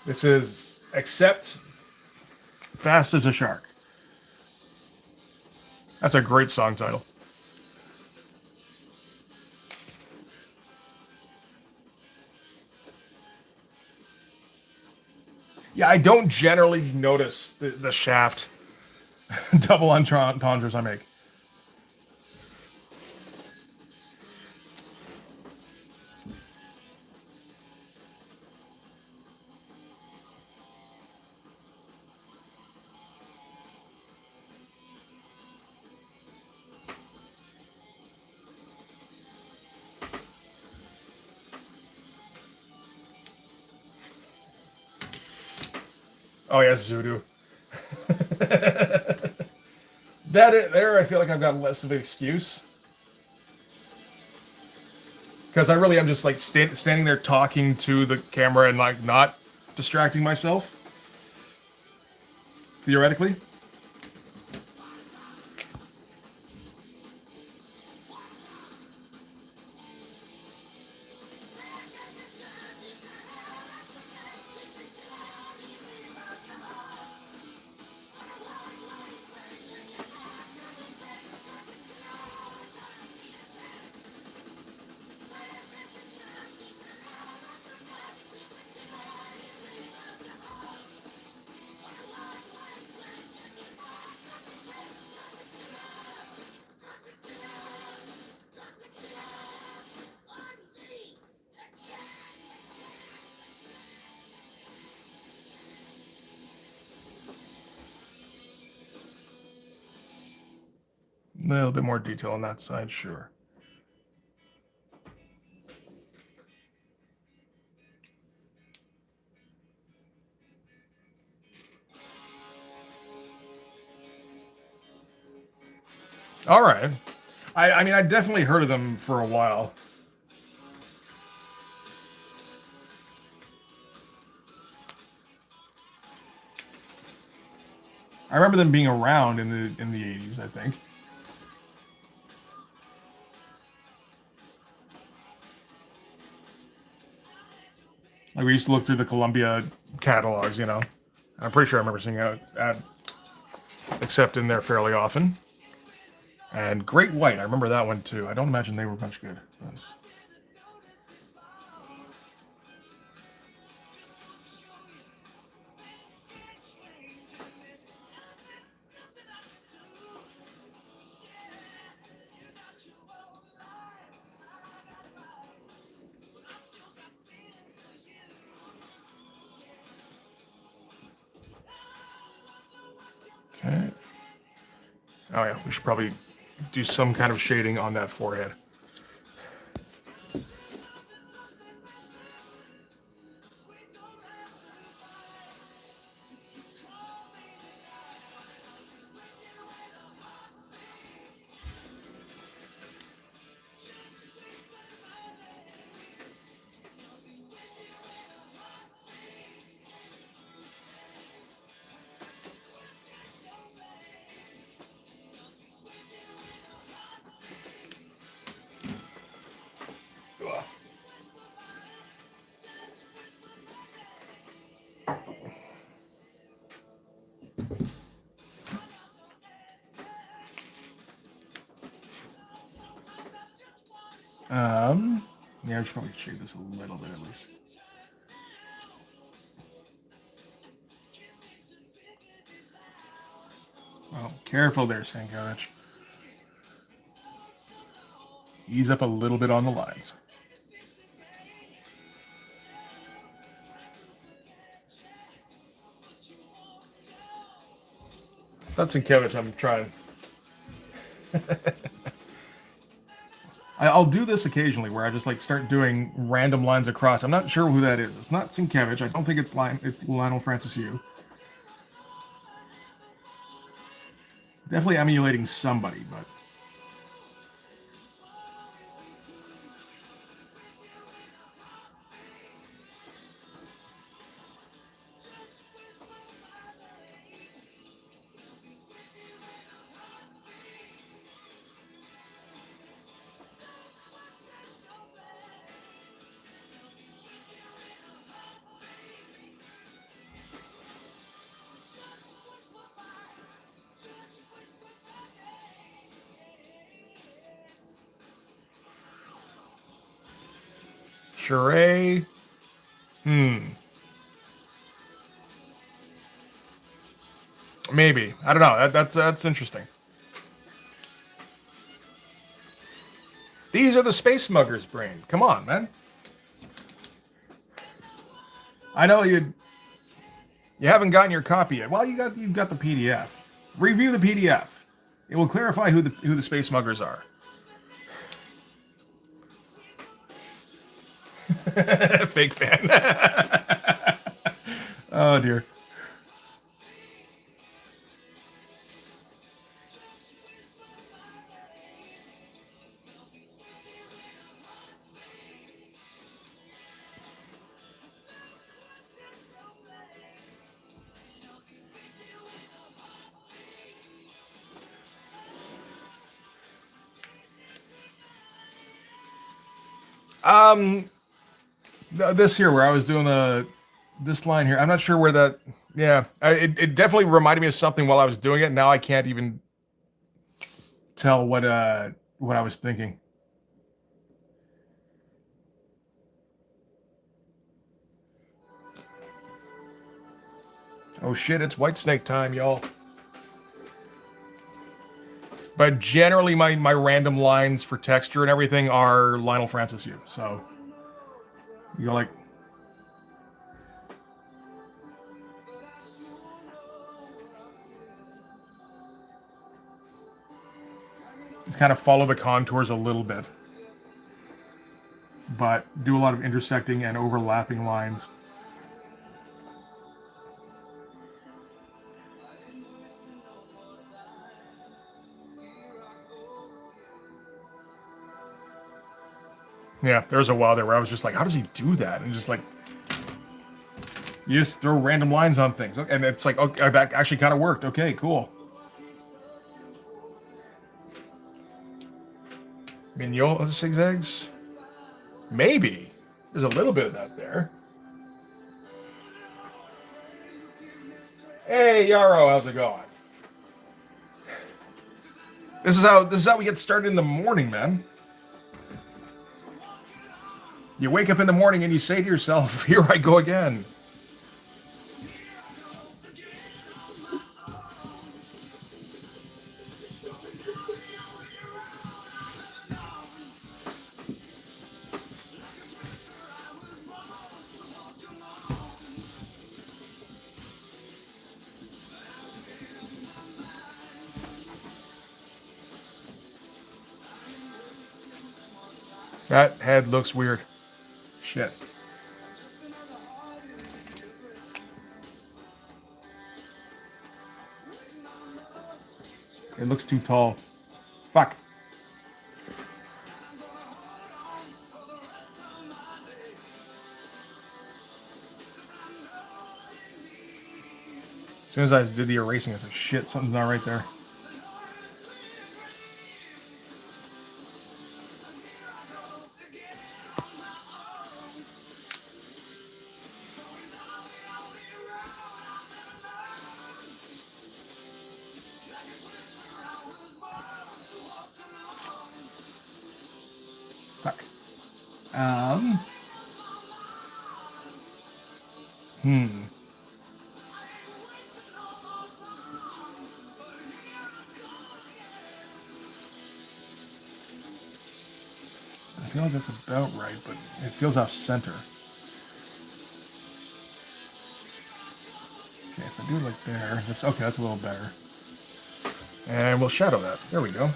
This is Accept Fast as a Shark. That's a great song title. Yeah, I don't generally notice the shaft double entendres I make. Oh yes, Zudu. There, I feel like I've got less of an excuse because I really am just like standing there talking to the camera and like not distracting myself. Theoretically. A little bit more detail on that side, sure. All right. I mean, I definitely heard of them for a while. I remember them being around in the 80s, I think. Like we used to look through the Columbia catalogs, you know. I'm pretty sure I remember seeing at Accept in there fairly often. And Great White, I remember that one too. I don't imagine they were much good. But... Okay. Oh yeah, we should probably do some kind of shading on that forehead. Yeah, I should probably shade this a little bit at least. Oh, careful there, Stankovic. Ease up a little bit on the lines. That's Sienkiewicz I'm trying. I'll do this occasionally where I just like start doing random lines across. I'm not sure who that is. It's not Sienkiewicz. I don't think it's Lionel Francis Yu. Definitely emulating somebody, but Sheree. Maybe. I don't know. That's interesting. These are the Space Muggers, brain. Come on, man. I know you haven't gotten your copy yet. Well, you've got the PDF. Review the PDF. It will clarify who the Space Muggers are. Fake fan. Oh dear. Um, this here where I was doing this line here. I'm not sure where that. Yeah, it definitely reminded me of something while I was doing it. Now I can't even tell what I was thinking. Oh shit! It's Whitesnake time, y'all. But generally, my random lines for texture and everything are Lionel Francis U. So you go like, kind of follow the contours a little bit, but do a lot of intersecting and overlapping lines. Yeah, there's a while there where I was just like, how does he do that? And just like, you just throw random lines on things. And it's like, okay, that actually kind of worked. Okay, cool. Mignola zigzags? Maybe. There's a little bit of that there. Hey, Yarrow, how's it going? This is how we get started in the morning, man. You wake up in the morning and you say to yourself, here I go again. That head looks weird. Shit. It looks too tall. Fuck. As soon as I did the erasing, I said, shit, something's not right there. Fuck. Hmm. I feel like that's about right, but it feels off center. Okay, if I do it like there, that's okay, that's a little better. And we'll shadow that. There we go.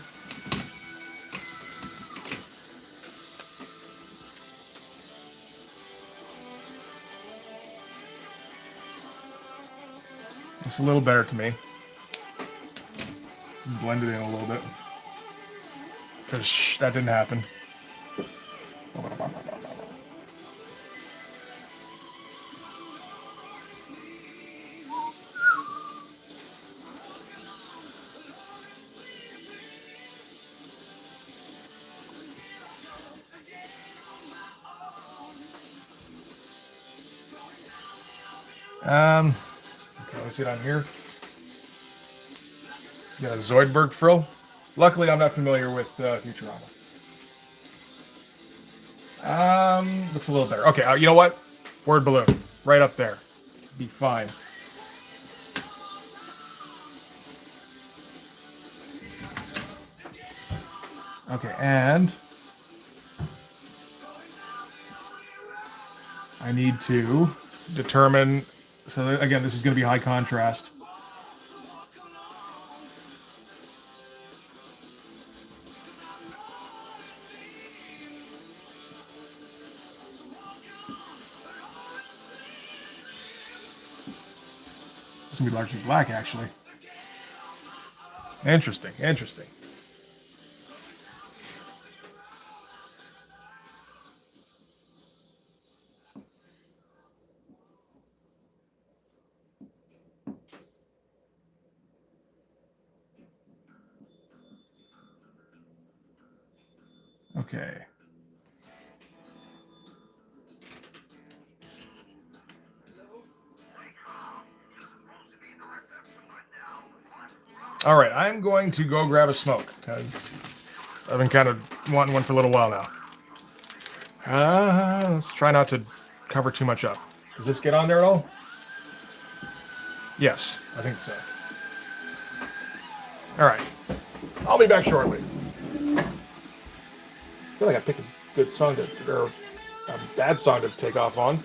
Looks a little better to me. Blend it in a little bit. Because that didn't happen. Okay, let's see it on here. You got a Zoidberg frill. Luckily, I'm not familiar with Futurama. Looks a little better. Okay, you know what? Word balloon. Right up there. Be fine. Okay, and I need to determine. So again, this is going to be high contrast. It's going to be largely black, actually. Interesting, interesting. Okay. All right, I'm going to go grab a smoke because I've been kind of wanting one for a little while now. Let's try not to cover too much up. Does this get on there at all? Yes, I think so. All right, I'll be back shortly. I feel like I picked a good song to, or a bad song to take off on.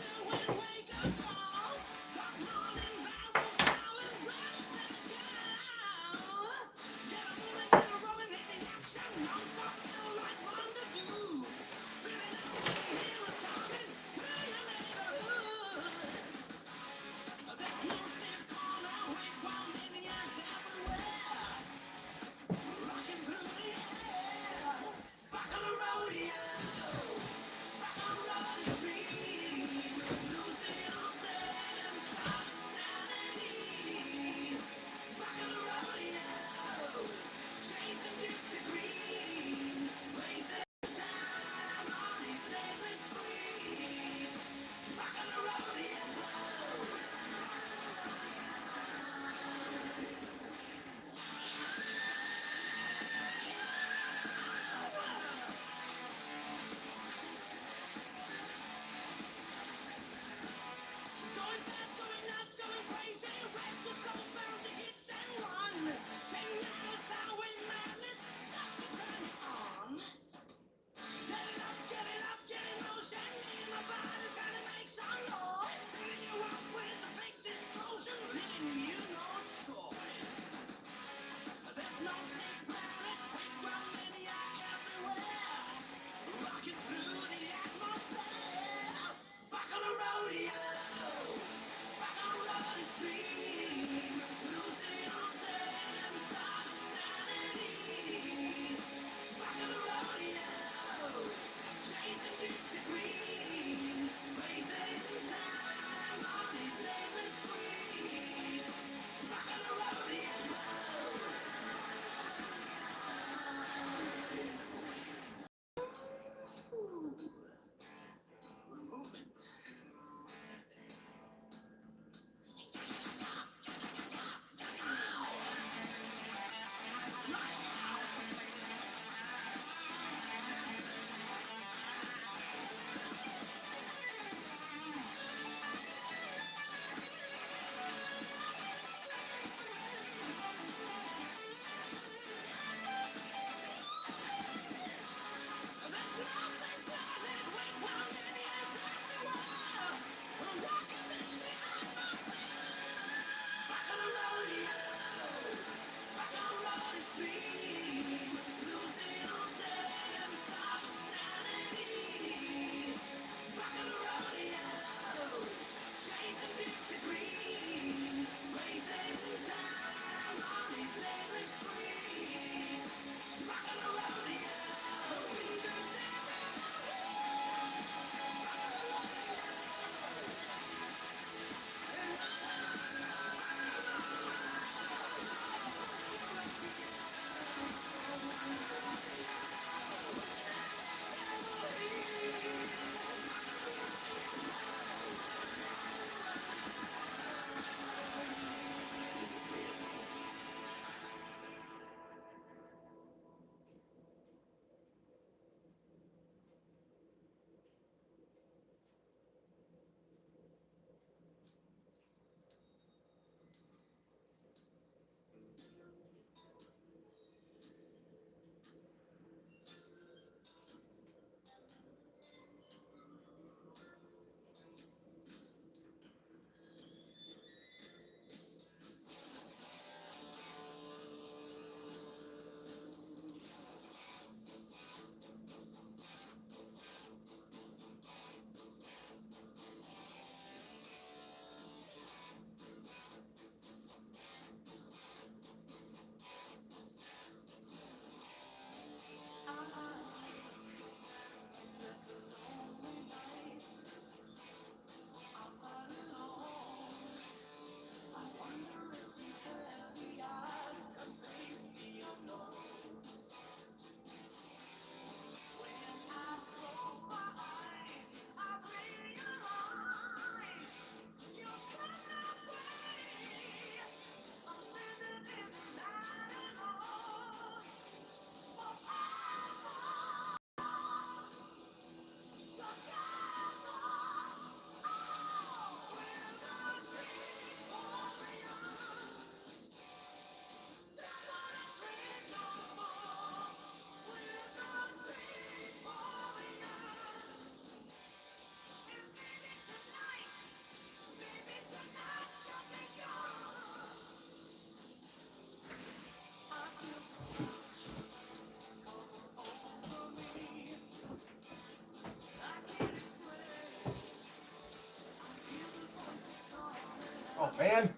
Man.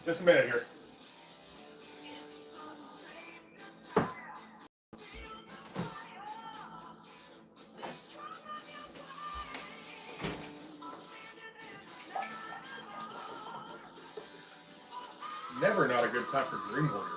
Just a minute here. Never not a good time for Dream Warriors.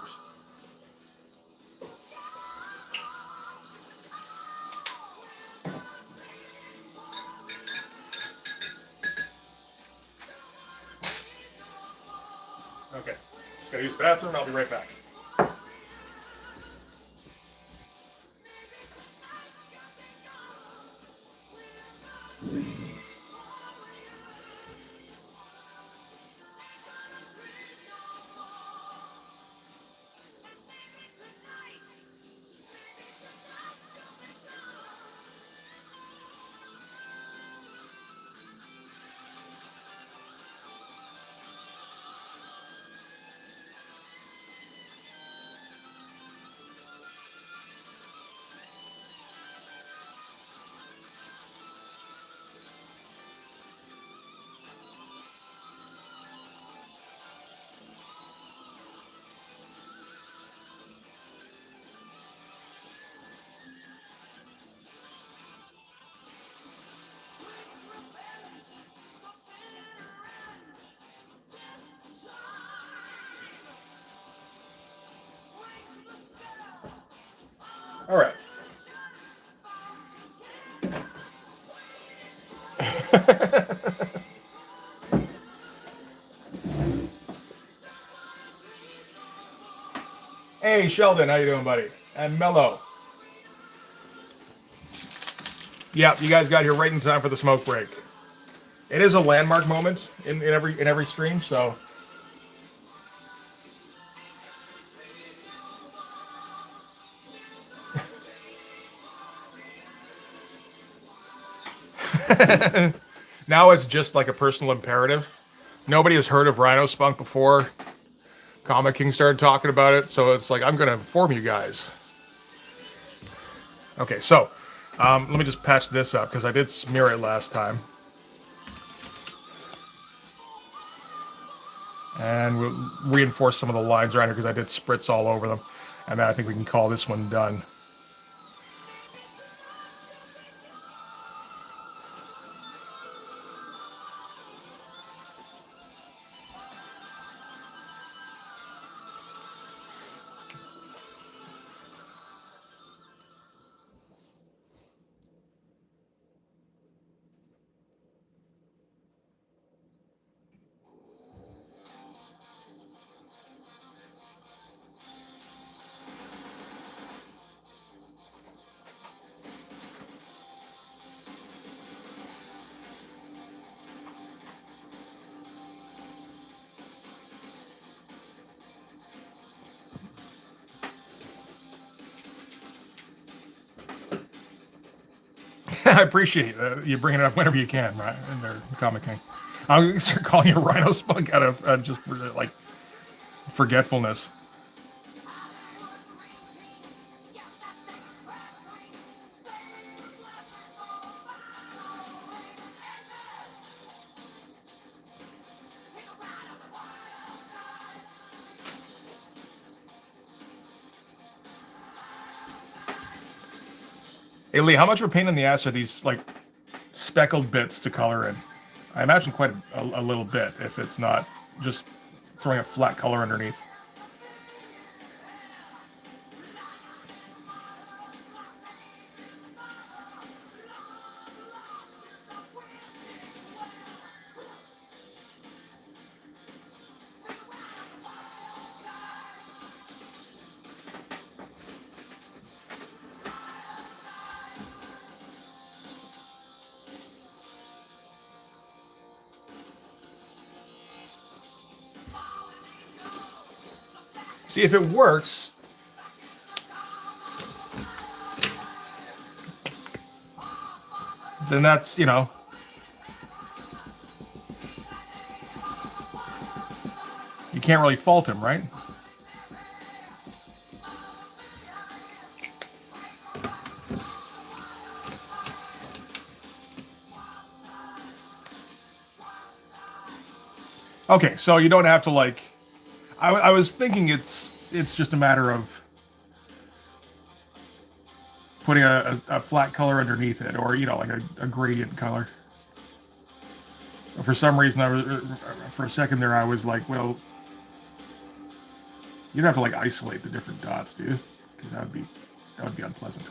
Okay, just gotta use the bathroom. I'll be right back. All right. Hey, Sheldon, how you doing, buddy? And Mello. Yeah, you guys got here right in time for the smoke break. It is a landmark moment in every stream, so. Now it's just like a personal imperative. Nobody has heard of Rhino Spunk before. Comic King started talking about it, so it's like, I'm going to inform you guys. Okay, so let me just patch this up because I did smear it last time. And we'll reinforce some of the lines around here because I did spritz all over them. And then I think we can call this one done. I appreciate you bringing it up whenever you can, right? In their Comic King. I'll start calling you Rhino Spunk out of just like forgetfulness. Hey Lee, how much of a pain in the ass are these like speckled bits to color in? I imagine quite a little bit if it's not just throwing a flat color underneath. See, if it works, then that's, you know, you can't really fault him, right? Okay, so you don't have to like. I was thinking it's just a matter of putting a flat color underneath it, or like a gradient color. But for some reason, for a second there, I was like, well, you don't have to like isolate the different dots, do you? Because that would be unpleasant.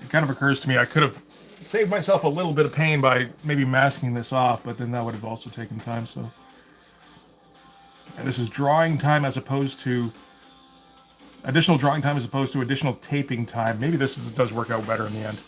It kind of occurs to me I could have saved myself a little bit of pain by maybe masking this off, but then that would have also taken time. So, and this is drawing time as opposed to additional drawing time as opposed to additional taping time. Maybe does work out better in the end.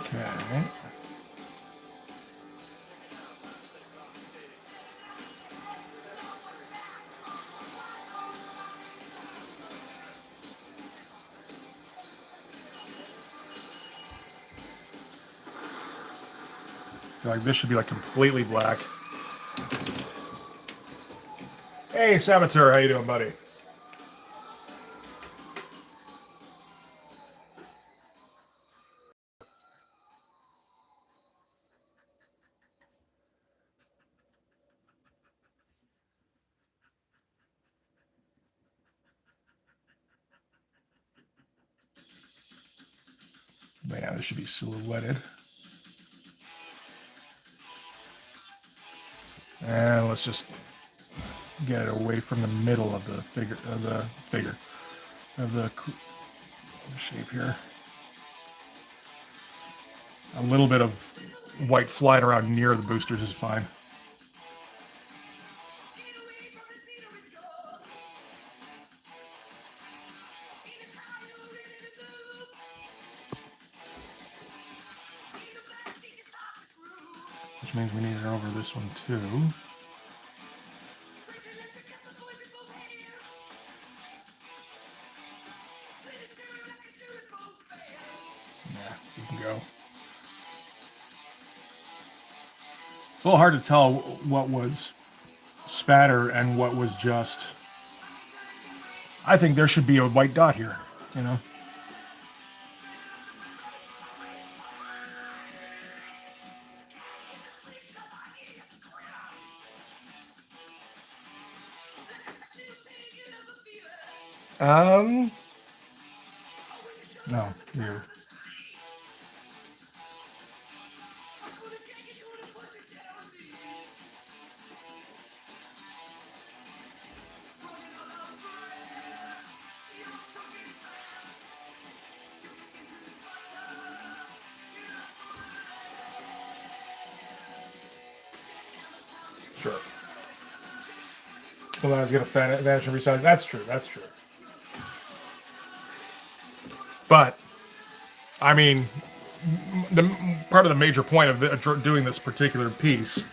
Okay. Like this should be like completely black. Hey, Saboteur, how you doing, buddy? Man, this should be silhouetted. And let's just get it away from the middle of the shape here. A little bit of white flying around near the boosters is fine. Which means we need it over this one too. Yeah, you can go. It's a little hard to tell what was spatter and what was just. I think there should be a white dot here, you know? No, weird. Sure. Sometimes get a vanish and resize. That's true. That's true. But I mean, the part of the major point of doing this particular piece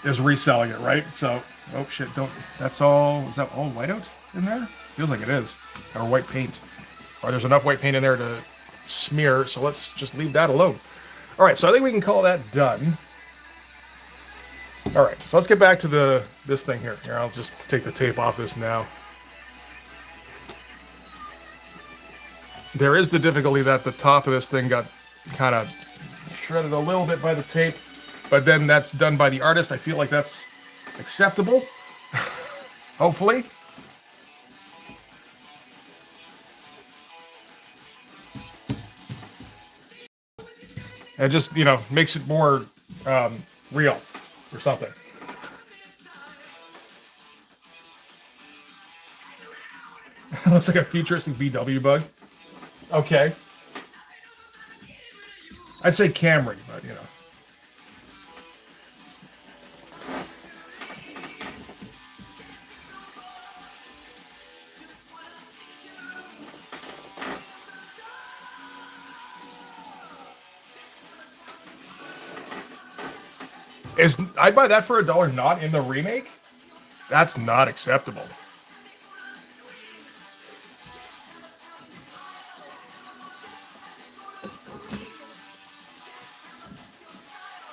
is reselling it, right? So, oh shit, don't. That's all. Is that all whiteout in there? Feels like it is, or white paint, or there's enough white paint in there to smear. So let's just leave that alone. All right, so I think we can call that done. All right, so let's get back to this thing here. Here, I'll just take the tape off this now. There is the difficulty that the top of this thing got kind of shredded a little bit by the tape, but then that's done by the artist. I feel like that's acceptable. Hopefully. It just, makes it more real or something. Looks like a futuristic VW bug. Okay. I'd say Camry, but I'd buy that for $1 not in the remake? That's not acceptable.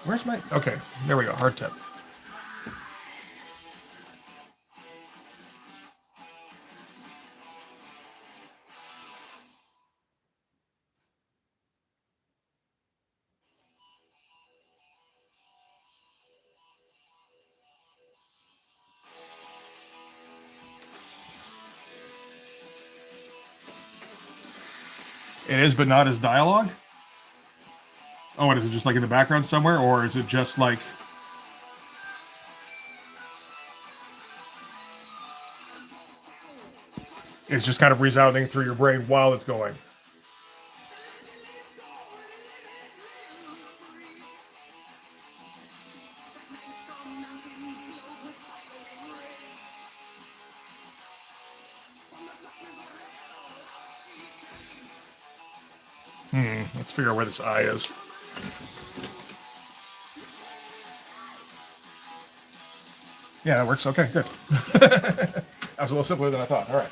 Where's my... Okay, there we go, hardtop. It is, but not as dialogue? Oh, what is it, just like in the background somewhere? Or is it just like... It's just kind of resounding through your brain while it's going? Let's figure out where this eye is. Yeah, that works. Okay, good. That was a little simpler than I thought. All right.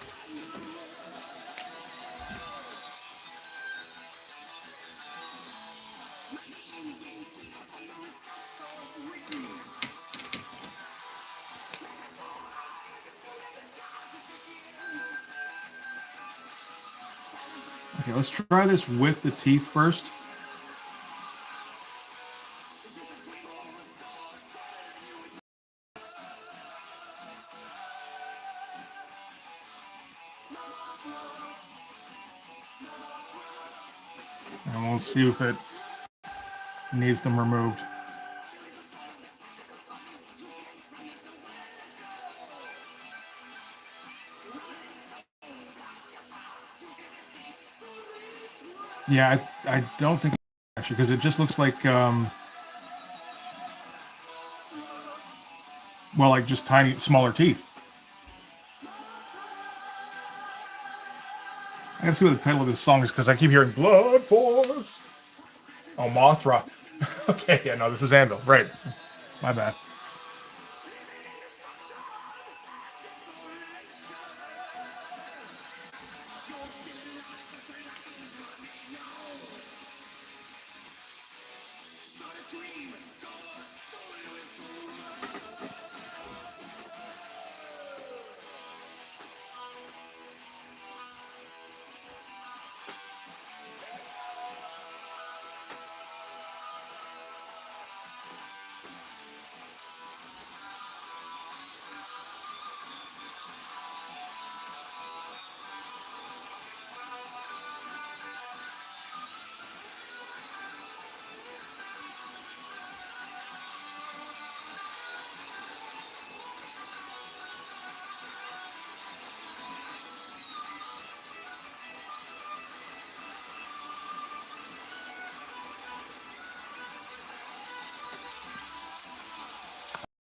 Okay, let's try this with the teeth first. And we'll see if it needs them removed. Yeah, I don't think actually, because it just looks like well, like just tiny, smaller teeth. I gotta see what the title of this song is because I keep hearing Blood Force. Oh, Mothra. Okay, yeah, no, this is Anvil. Right. My bad.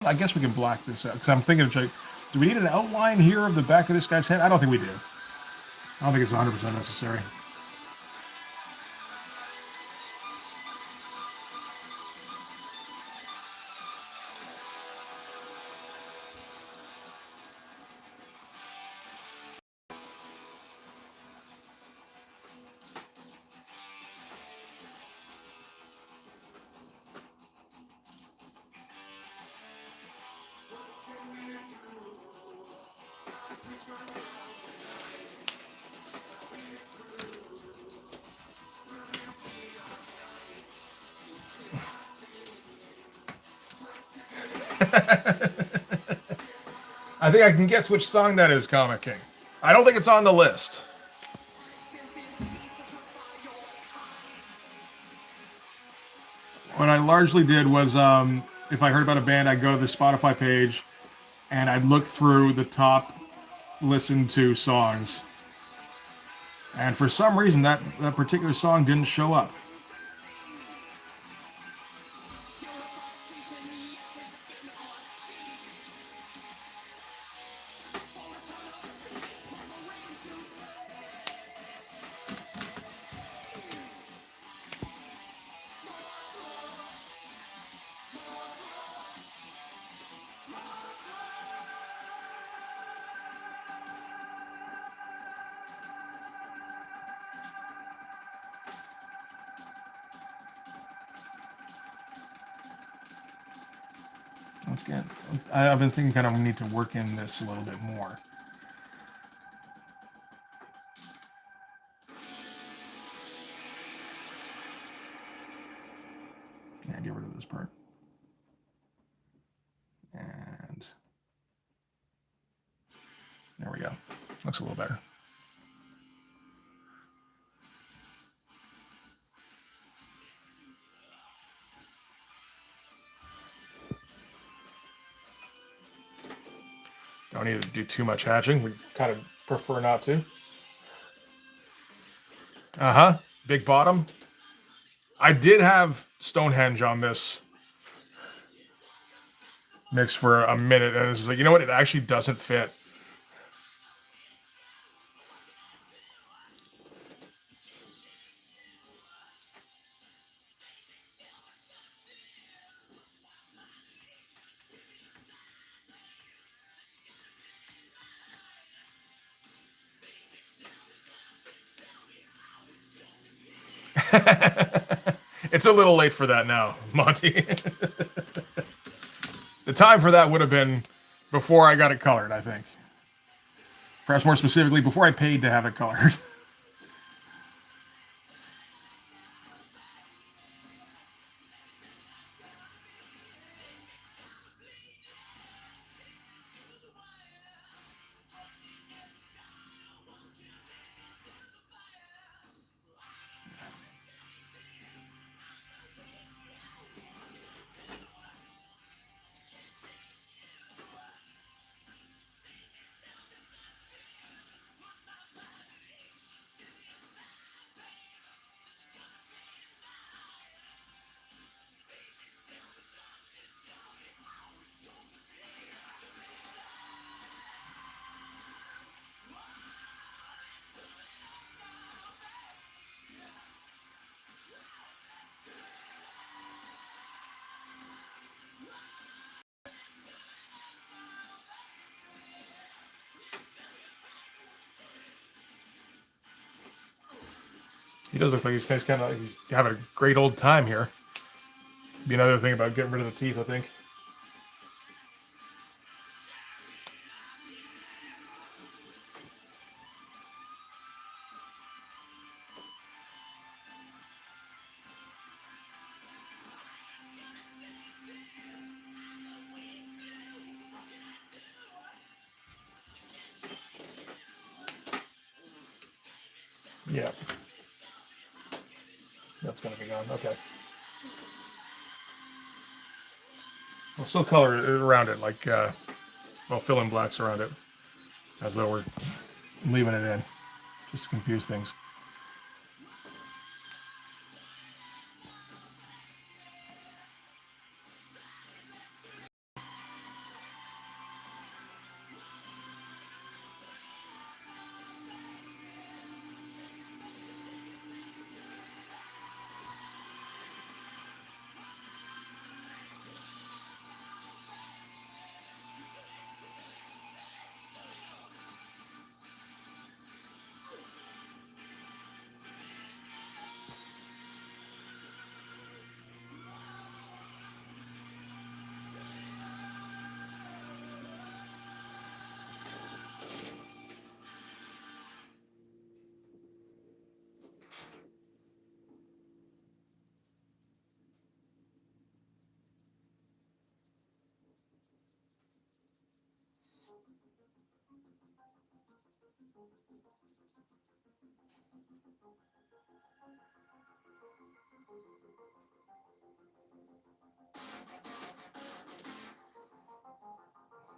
I guess we can black this out because I'm thinking, do we need an outline here of the back of this guy's head? I don't think we do. I don't think it's 100% necessary. I think I can guess which song that is, Comic King. I don't think it's on the list. What I largely did was, if I heard about a band, I'd go to their Spotify page and I'd look through the top listened to songs. And for some reason, that particular song didn't show up. Once again, I've been thinking kind of need to work in this a little bit more. Yeah, get rid of this part. And there we go. Looks a little better. Don't need to do too much hatching. We kind of prefer not to. Uh-huh. Big bottom. I did have Stonehenge on this mix for a minute, and it's like, you know what? It actually doesn't fit. It's a little late for that now, Monty. The time for that would have been before I got it colored, I think. Perhaps more specifically, before I paid to have it colored. He does look like he's having a great old time here. Be another thing about getting rid of the teeth, I think. Yeah. That's going to be gone. Okay. We'll still color it around it, like, well, fill in blacks around it, as though we're leaving it in, just to confuse things.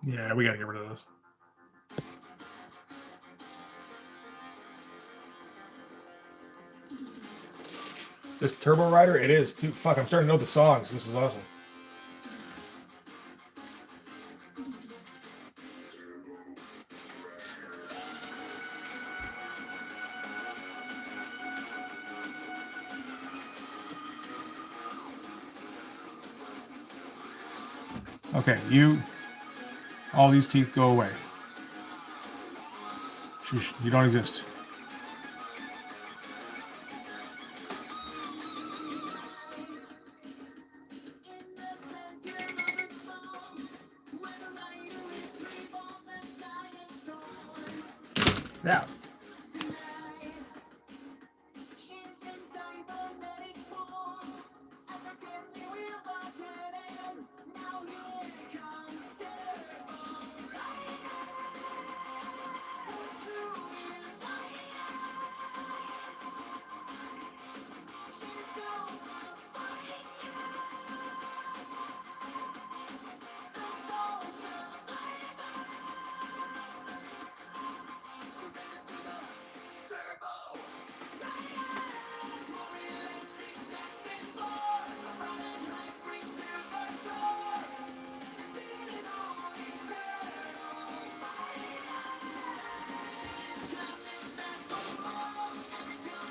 Yeah, we gotta get rid of those. This Turbo Rider, it is too. Fuck, I'm starting to know the songs. This is awesome. Okay, all these teeth go away. Shush, you don't exist. Yeah.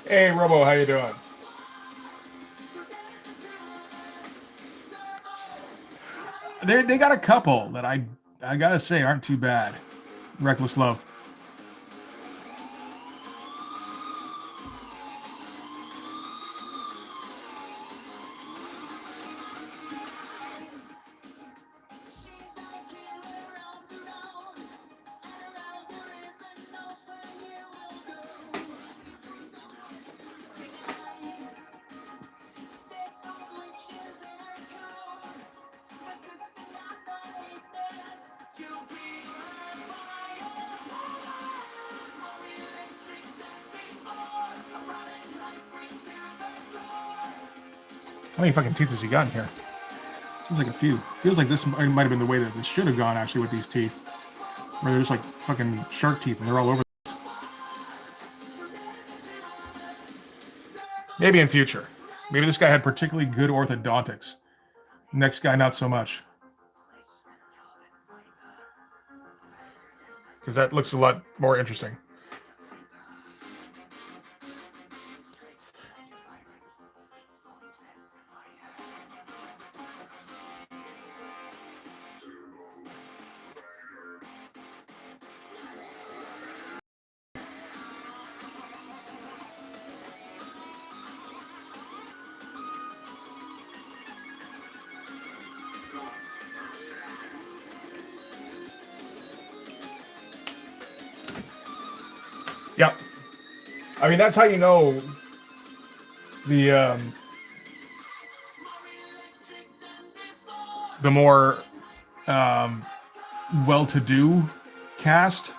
Hey, Robo, how you doing? They got a couple that I gotta say aren't too bad. Reckless Love. How many fucking teeth has he got in here? Seems like a few. Feels like this might have been the way that this should have gone, actually, with these teeth. Where they're just like fucking shark teeth and they're all over. Maybe in future. Maybe this guy had particularly good orthodontics. Next guy, not so much. Because that looks a lot more interesting. Yep. I mean, that's how you know the more well-to-do cast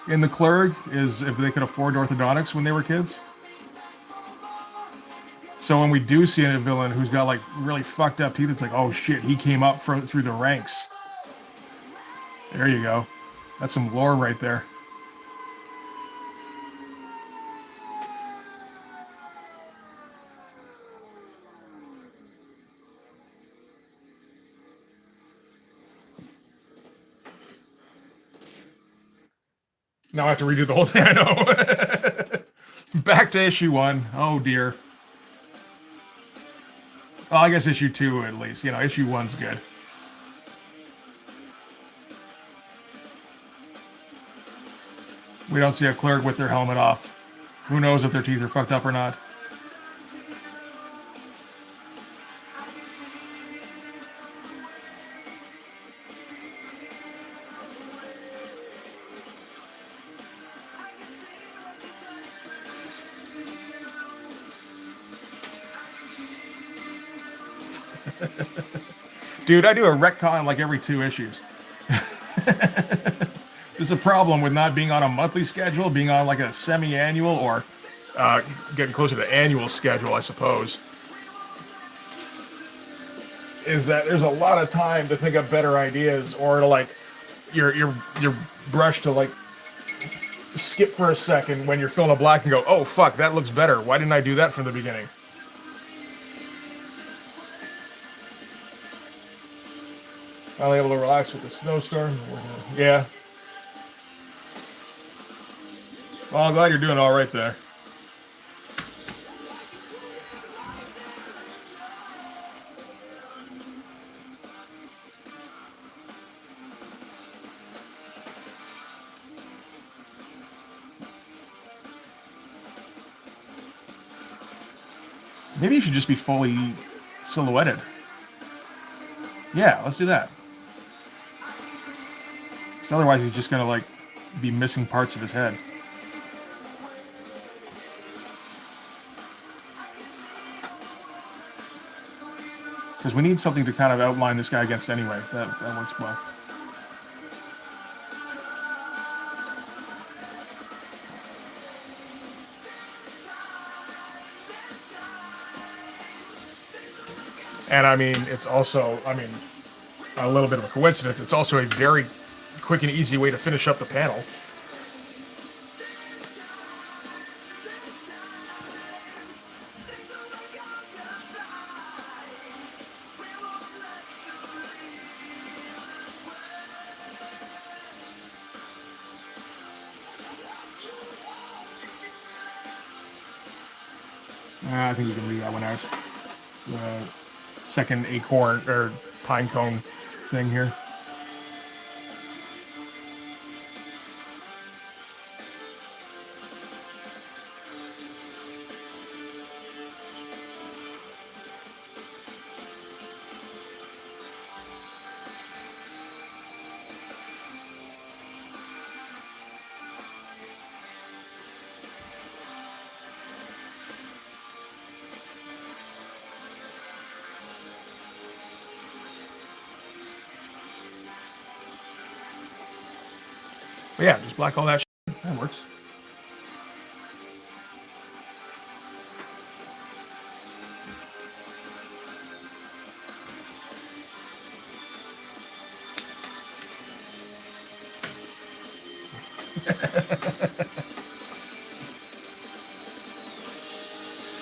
in the Clerg is if they could afford orthodontics when they were kids. So when we do see a villain who's got like really fucked up teeth, it's like, oh shit, he came up through the ranks. There you go. That's some lore right there. Now I have to redo the whole thing. I know. Back to issue 1. Oh dear. Well, I guess issue 2 at least. You know, issue 1's good. We don't see a Clerg with their helmet off. Who knows if their teeth are fucked up or not. Dude, I do a retcon like every 2 issues. This is a problem with not being on a monthly schedule, being on like a semi-annual or getting closer to annual schedule, I suppose. Is that there's a lot of time to think of better ideas, or to like your brush to like skip for a second when you're filling a black and go, oh fuck, that looks better. Why didn't I do that from the beginning? Finally able to relax with the snowstorm. Yeah. Well, I'm glad you're doing all right there. Maybe you should just be fully silhouetted. Yeah, let's do that. Because otherwise he's just gonna like be missing parts of his head. Because we need something to kind of outline this guy against anyway. That works well. And I mean, it's also, I mean, a little bit of a coincidence. It's also a very quick and easy way to finish up the panel. I think you can leave that one out. The second acorn or pine cone thing here. But yeah, just black all that shit. That works.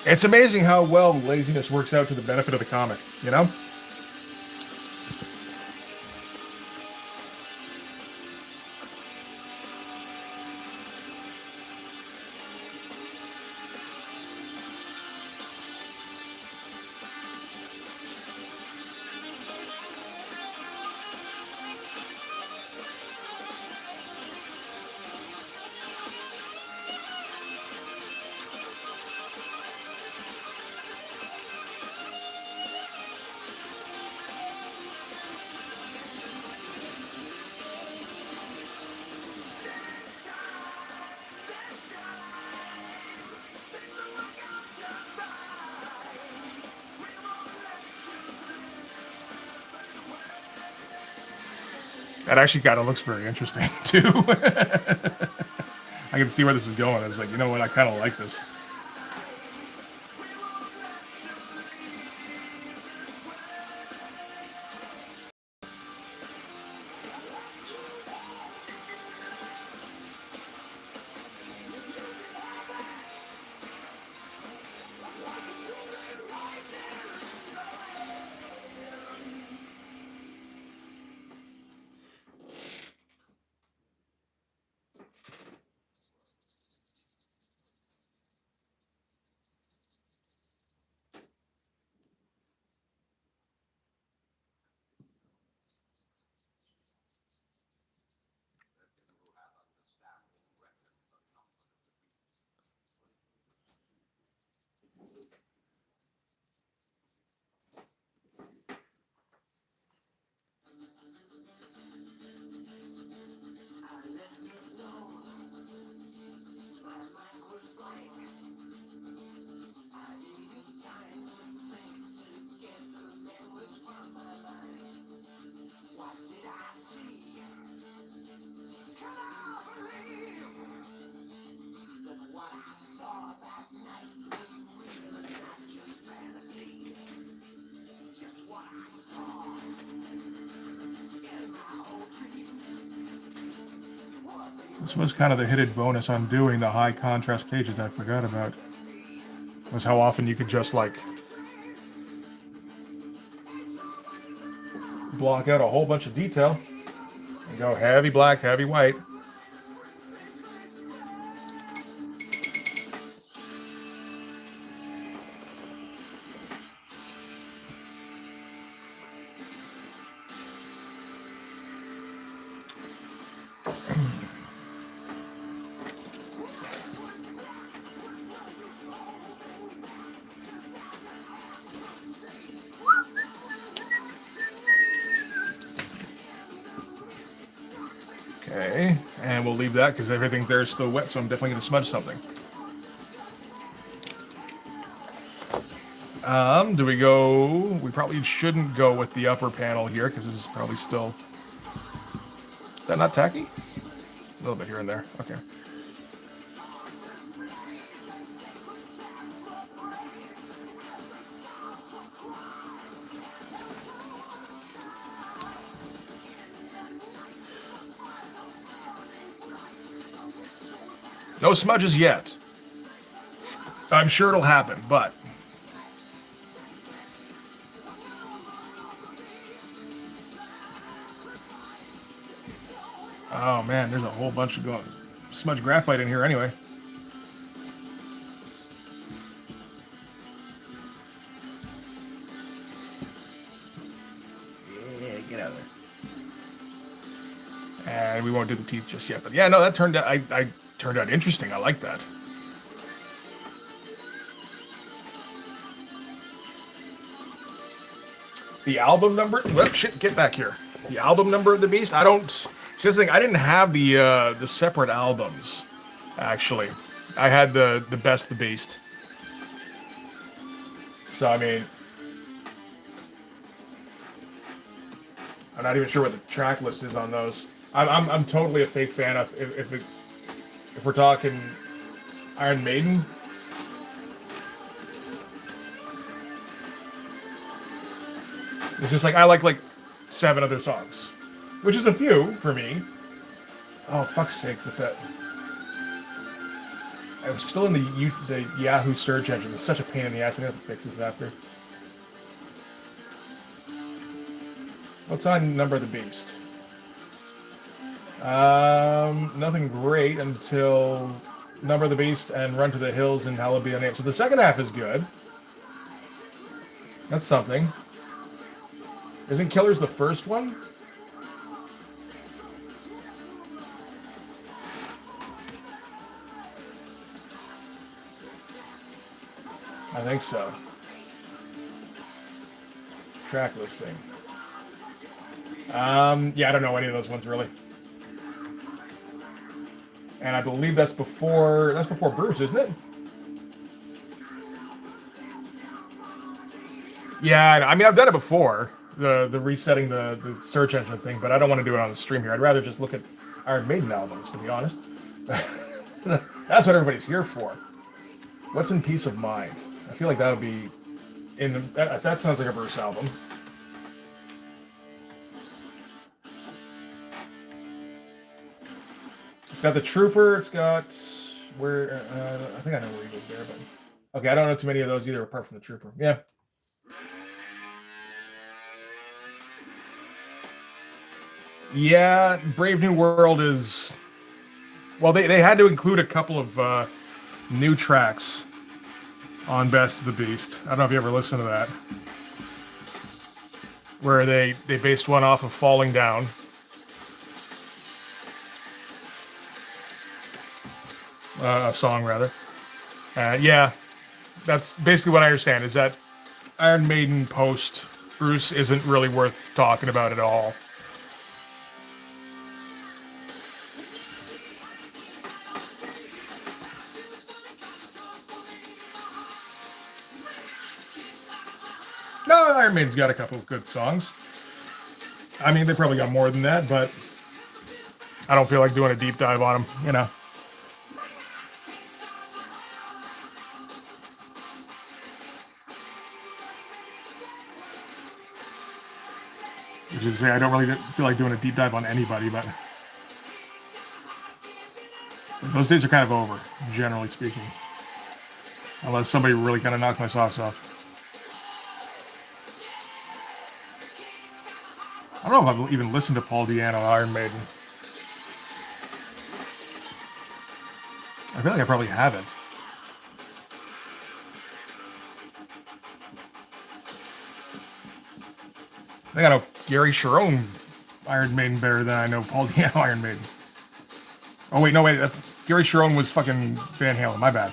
It's amazing how well laziness works out to the benefit of the comic, you know? That actually kind of looks very interesting too. I can see where this is going. It's like, you know what? I kind of like this. This was kind of the hidden bonus on doing the high contrast pages I forgot about. Was how often you could just like block out a whole bunch of detail and go heavy black, heavy white. Okay, and we'll leave that because everything there is still wet, so I'm definitely going to smudge something. Do we go... We probably shouldn't go with the upper panel here because this is probably still... Is that not tacky? A little bit here and there. Okay. No smudges yet. I'm sure it'll happen, but... Oh man, there's a whole bunch of smudge graphite in here anyway. Yeah, get out of there. And we won't do the teeth just yet, but yeah, no, that turned out, I turned out interesting. I like that. The album number? Well, shit, get back here. The album number of the Beast? I don't... See, this thing, I didn't have the separate albums, actually. I had the Best the Beast. So, I mean... I'm not even sure what the track list is on those. I'm totally a fake fan of... If we're talking Iron Maiden... It's just like, I like 7 other songs. Which is a few, for me. Oh, fuck's sake with that. I was still in the Yahoo search engine. It's such a pain in the ass. I'm going to have to fix this after. What's on Number of the Beast? Nothing great until Number of the Beast and Run to the Hills and Hallowed Be Thy Name. So the second half is good. That's something. Isn't Killers the first one? I think so. Track listing. Yeah, I don't know any of those ones really. And I believe that's before Bruce, isn't it? Yeah, I mean I've done it before. The resetting the search engine thing, but I don't want to do it on the stream here. I'd rather just look at Iron Maiden albums, to be honest. That's what everybody's here for. What's in Peace of Mind? I feel like that would be that sounds like a Bruce album. It's got the Trooper. It's got where I think I know where he goes there, but okay, I don't know too many of those either, apart from the Trooper. Yeah. Yeah, Brave New World is... Well, they had to include a couple of new tracks on Best of the Beast. I don't know if you ever listened to that. Where they based one off of Falling Down. A song, rather. Yeah, that's basically what I understand, is that Iron Maiden post Bruce isn't really worth talking about at all. No, Iron Maiden's got a couple of good songs. I mean, they probably got more than that, but I don't feel like doing a deep dive on them, you know. Which is to say, I don't really feel like doing a deep dive on anybody, but... Those days are kind of over, generally speaking. Unless somebody really kind of knocked my socks off. I don't know if I've even listened to Paul Di'Anno, Iron Maiden. I feel like I probably haven't. I think I know Gary Cherone Iron Maiden better than I know Paul Di'Anno Iron Maiden. Oh wait, no wait, that's Gary Cherone was fucking Van Halen. My bad.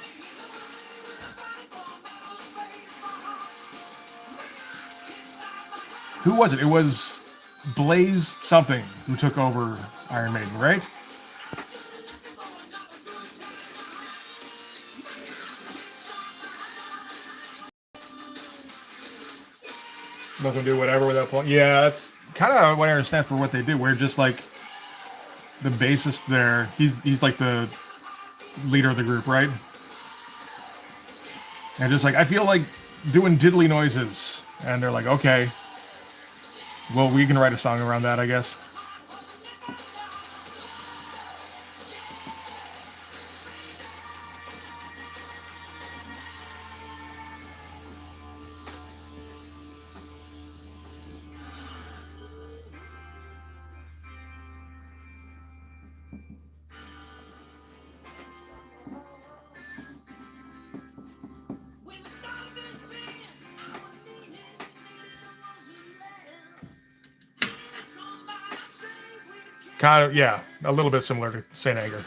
Who was it? It was Blaze something who took over Iron Maiden, right? Nothing to do whatever without Paul. Yeah, that's kind of what I understand for what they do. We're just like the bassist there. He's like the leader of the group, right? And just like I feel like doing diddly noises, and they're like, okay, well, we can write a song around that, I guess. Kind of, yeah, a little bit similar to Saint Anger.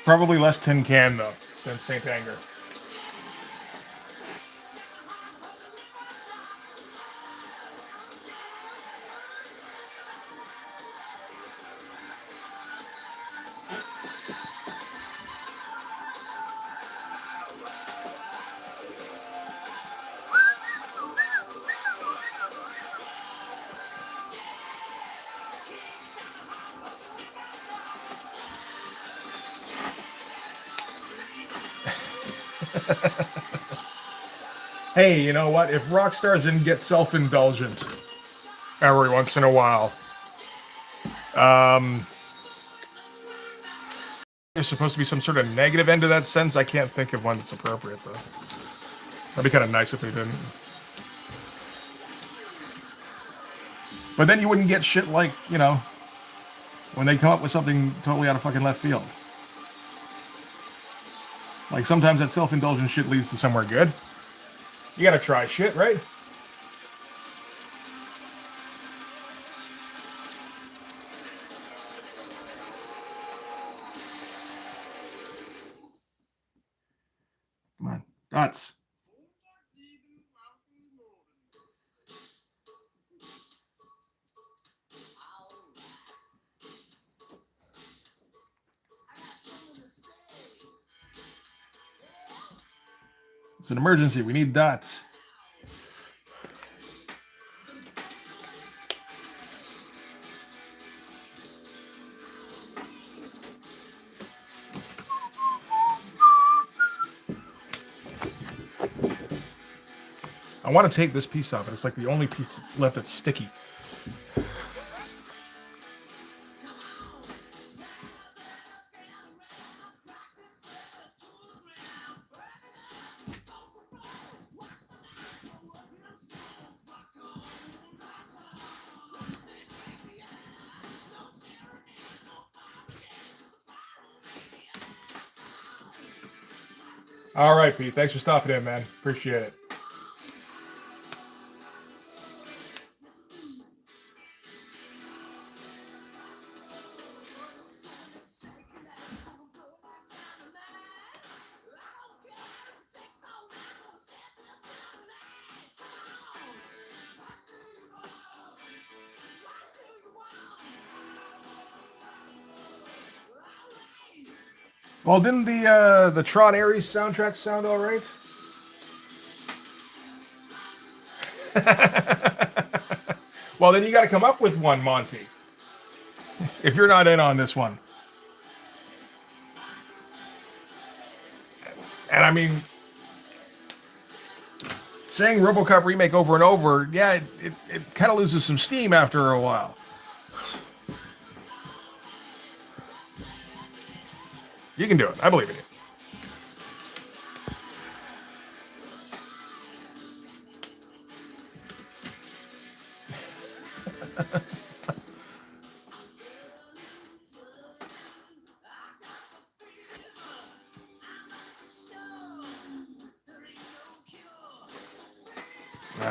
Probably less tin can though than Saint Anger. Hey, you know what? If rock stars didn't get self-indulgent every once in a while, there's supposed to be some sort of negative end to that sentence. I can't think of one that's appropriate though. That'd be kind of nice if they didn't. But then you wouldn't get shit like, you know, when they come up with something totally out of fucking left field. Like sometimes that self-indulgent shit leads to somewhere good. You gotta try shit, right? Come on. Nuts. It's an emergency. We need dots. I want to take this piece off, but it's like the only piece that's left that's sticky. All right, Pete. Thanks for stopping in, man. Appreciate it. Well, didn't the Tron Ares soundtrack sound all right? Well, then you got to come up with one, Monty. If you're not in on this one. And I mean, saying RoboCop remake over and over, yeah, it kind of loses some steam after a while. You can do it. I believe in you.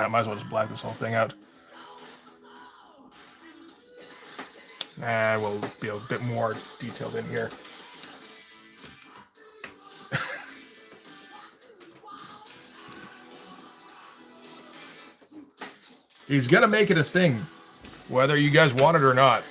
Might as well just black this whole thing out. We'll be a bit more detailed in here. He's gonna make it a thing, whether you guys want it or not.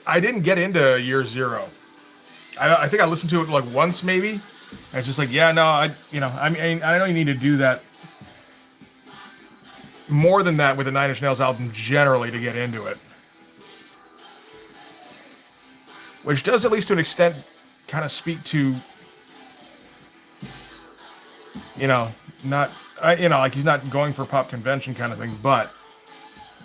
I didn't get into Year Zero. I think I listened to it like once maybe. And it's just like, yeah, no, I mean, I know you need to do that more than that with a Nine Inch Nails album generally to get into it. Which does, at least to an extent, kind of speak to, like he's not going for pop convention kind of thing, but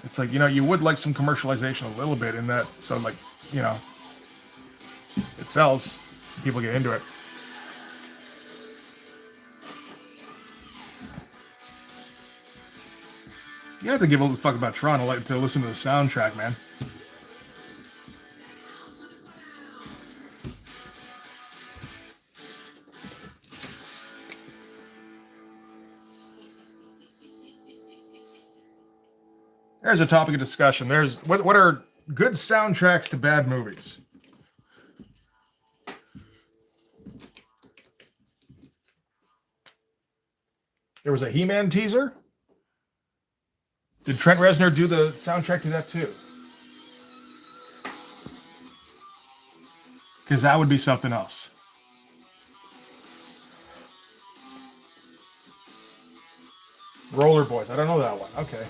it's like, you would like some commercialization a little bit in that, so like, it sells, people get into it. You have to give a little fuck about Tron to listen to the soundtrack, man. There's a topic of discussion. There's what are good soundtracks to bad movies? There was a He-Man teaser. Did Trent Reznor do the soundtrack to that too? Because that would be something else. Roller Boys. I don't know that one. Okay.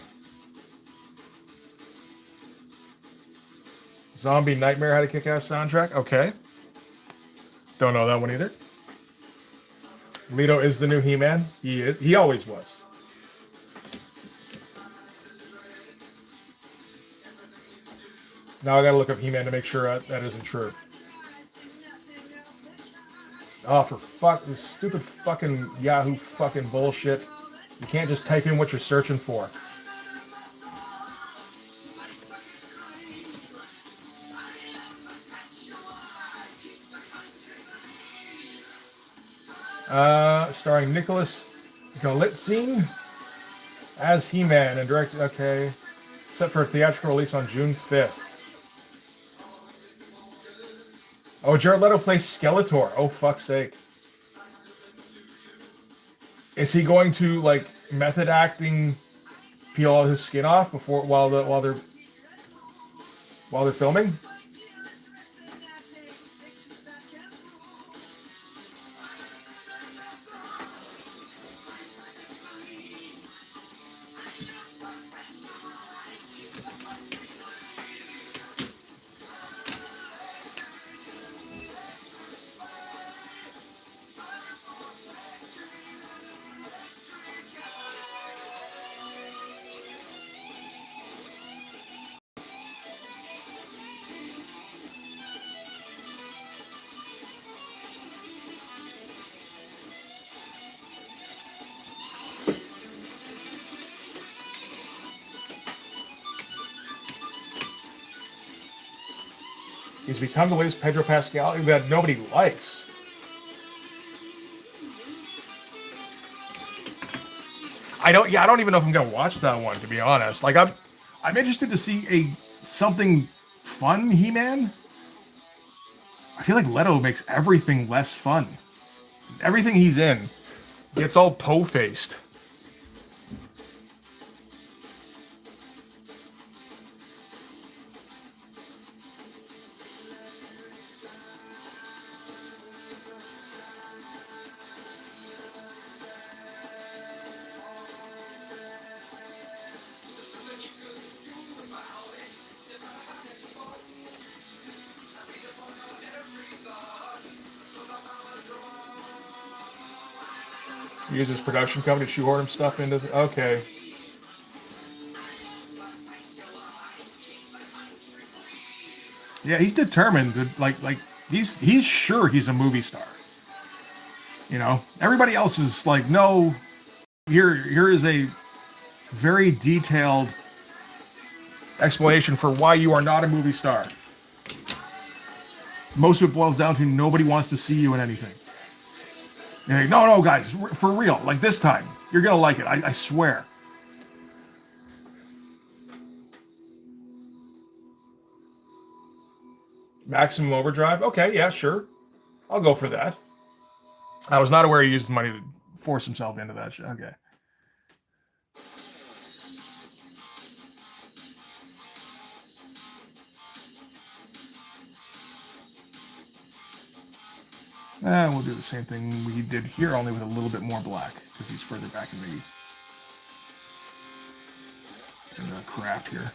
Zombie Nightmare had a kick-ass soundtrack. Okay. Don't know that one either. Leto is the new He-Man. He always was. Now I gotta look up He-Man to make sure that isn't true. Oh, for fuck, this stupid fucking Yahoo fucking bullshit. You can't just type in what you're searching for. Starring Nicholas Galitzine as He-Man and directed. Okay, set for a theatrical release on June 5th. Oh, Jared Leto plays Skeletor. Oh, fuck's sake. Is he going to like method acting, peel all his skin off while they're filming? He's become the latest Pedro Pascal that nobody likes. I don't even know if I'm gonna watch that one, to be honest. Like I'm interested to see something fun He-Man. I feel like Leto makes everything less fun. Everything he's in gets all po-faced. He uses his production company to shoehorn stuff into. Okay. Yeah, he's determined to like he's sure he's a movie star. You know, everybody else is like, no. Here is a very detailed explanation for why you are not a movie star. Most of it boils down to nobody wants to see you in anything. Like, no, guys, for real. Like this time, you're gonna like it. I swear. Maximum Overdrive. Okay, yeah, sure. I'll go for that. I was not aware he used money to force himself into that shit. Okay. We'll do the same thing we did here, only with a little bit more black, because he's further back in the craft here.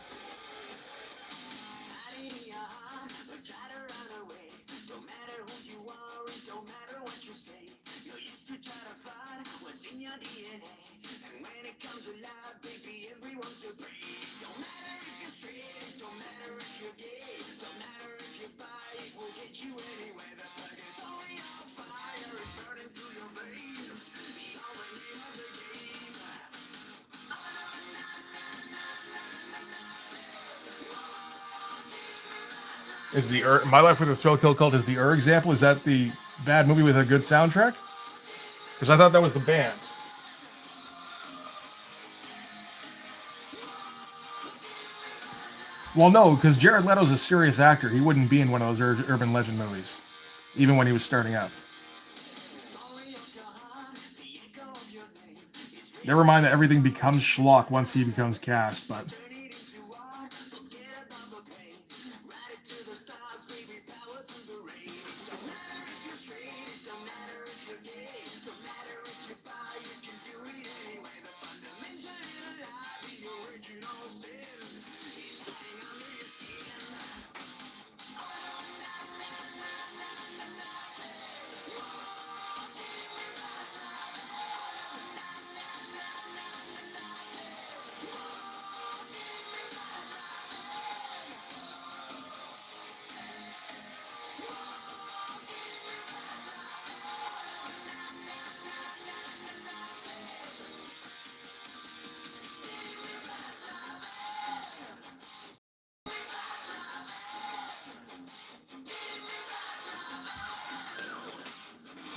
Is the My Life with the Thrill Kill Cult is the example? Is that the bad movie with a good soundtrack? Because I thought that was the band. Well, no, because Jared Leto's a serious actor. He wouldn't be in one of those urban legend movies, even when he was starting out. Never mind that everything becomes schlock once he becomes cast, but...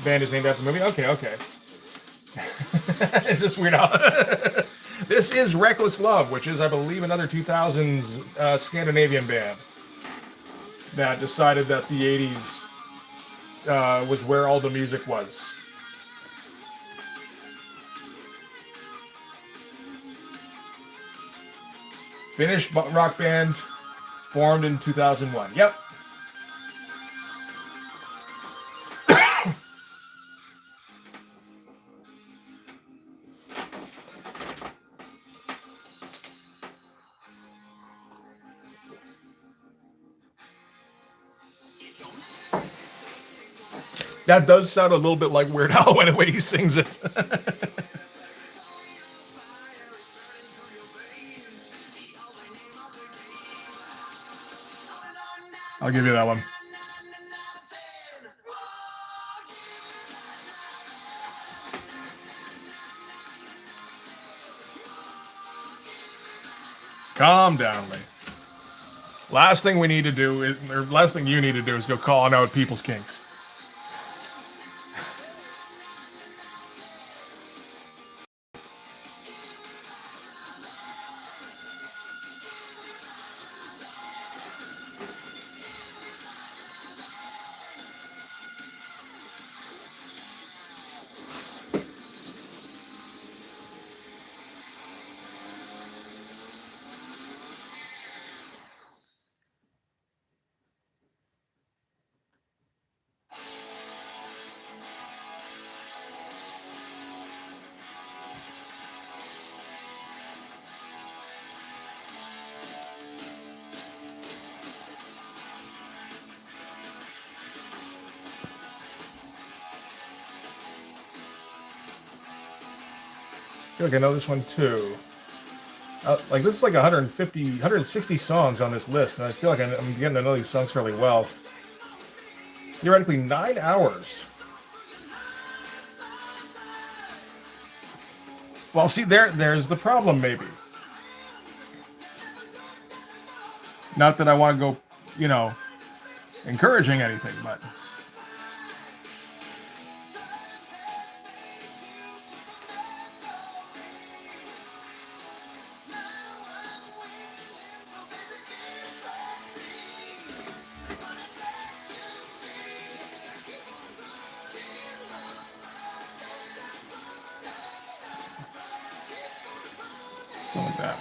Band is named after the movie? Okay. It's just weird how... This is Reckless Love, which is, I believe, another 2000s Scandinavian band that decided that the 80s was where all the music was. Finnish rock band, formed in 2001. Yep. That does sound a little bit like Weird Al when the way he sings it. I'll give you that one. Calm down, Lee. Last thing we need to do is, or last thing you need to do is go calling out people's kinks. feel like I know this one too. Like this is like 150, 160 songs on this list, and I feel like I'm getting to know these songs fairly well. Theoretically, 9 hours. Well, see, there's the problem, maybe. Not that I want to go, you know, encouraging anything, but something like that.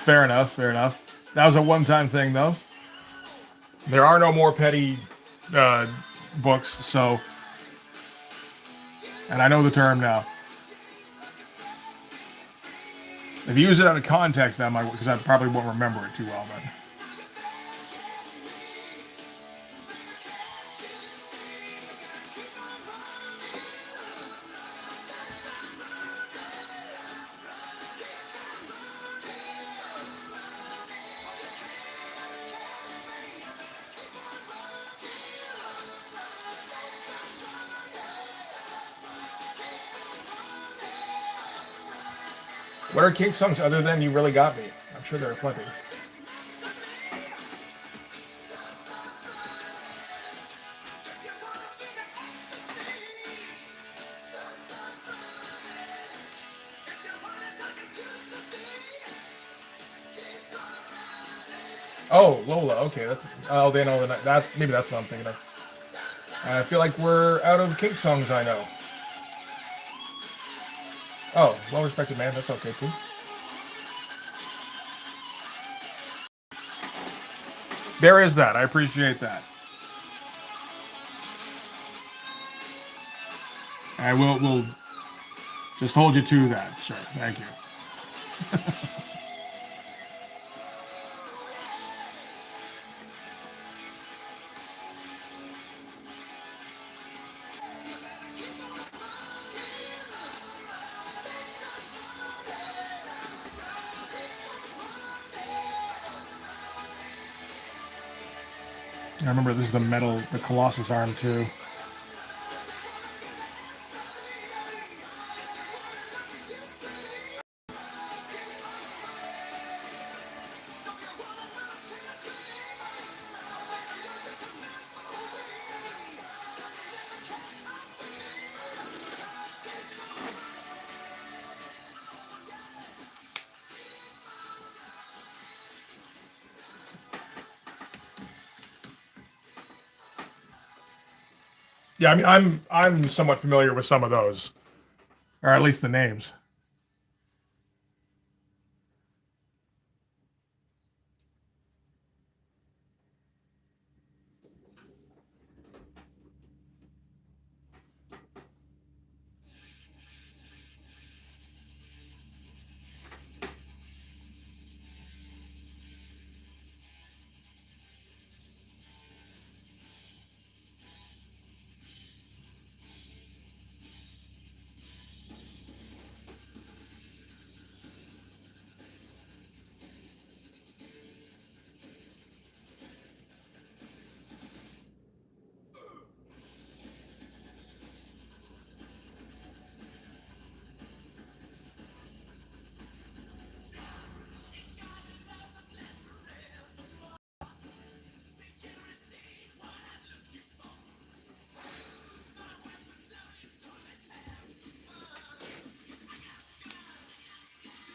Fair enough, fair enough. That was a one-time thing, though. There are no more petty uh, books, so, and I know the term now. If you use it out of context, that might, because I probably won't remember it too well, but. What are Kink songs other than "You Really Got Me"? I'm sure there are plenty. Oh, Lola. Okay, that's oh, they know that. Maybe that's what I'm thinking of. I feel like we're out of Kink songs. I know. Oh, well-respected man. That's okay too. There is that. I appreciate that. I will just hold you to that, sir. Thank you. I remember this is the Colossus arm too. Yeah, I mean, I'm somewhat familiar with some of those, or at least the names.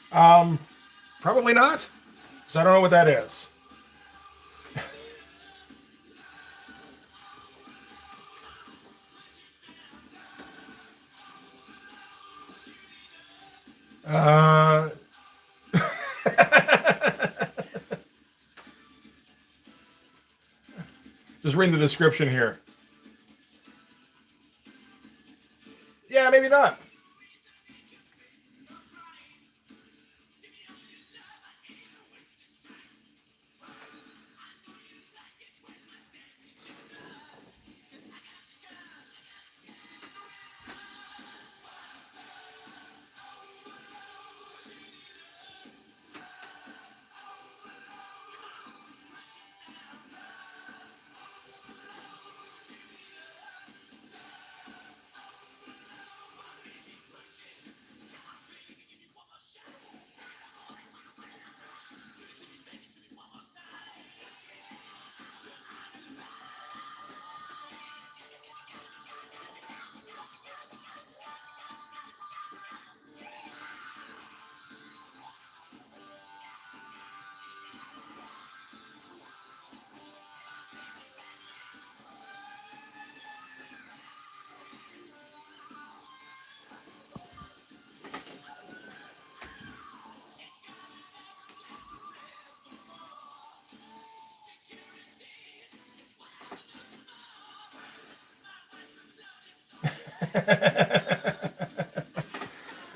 Um, Probably not, because I don't know what that is. Uh, just reading the description here. Yeah, maybe not.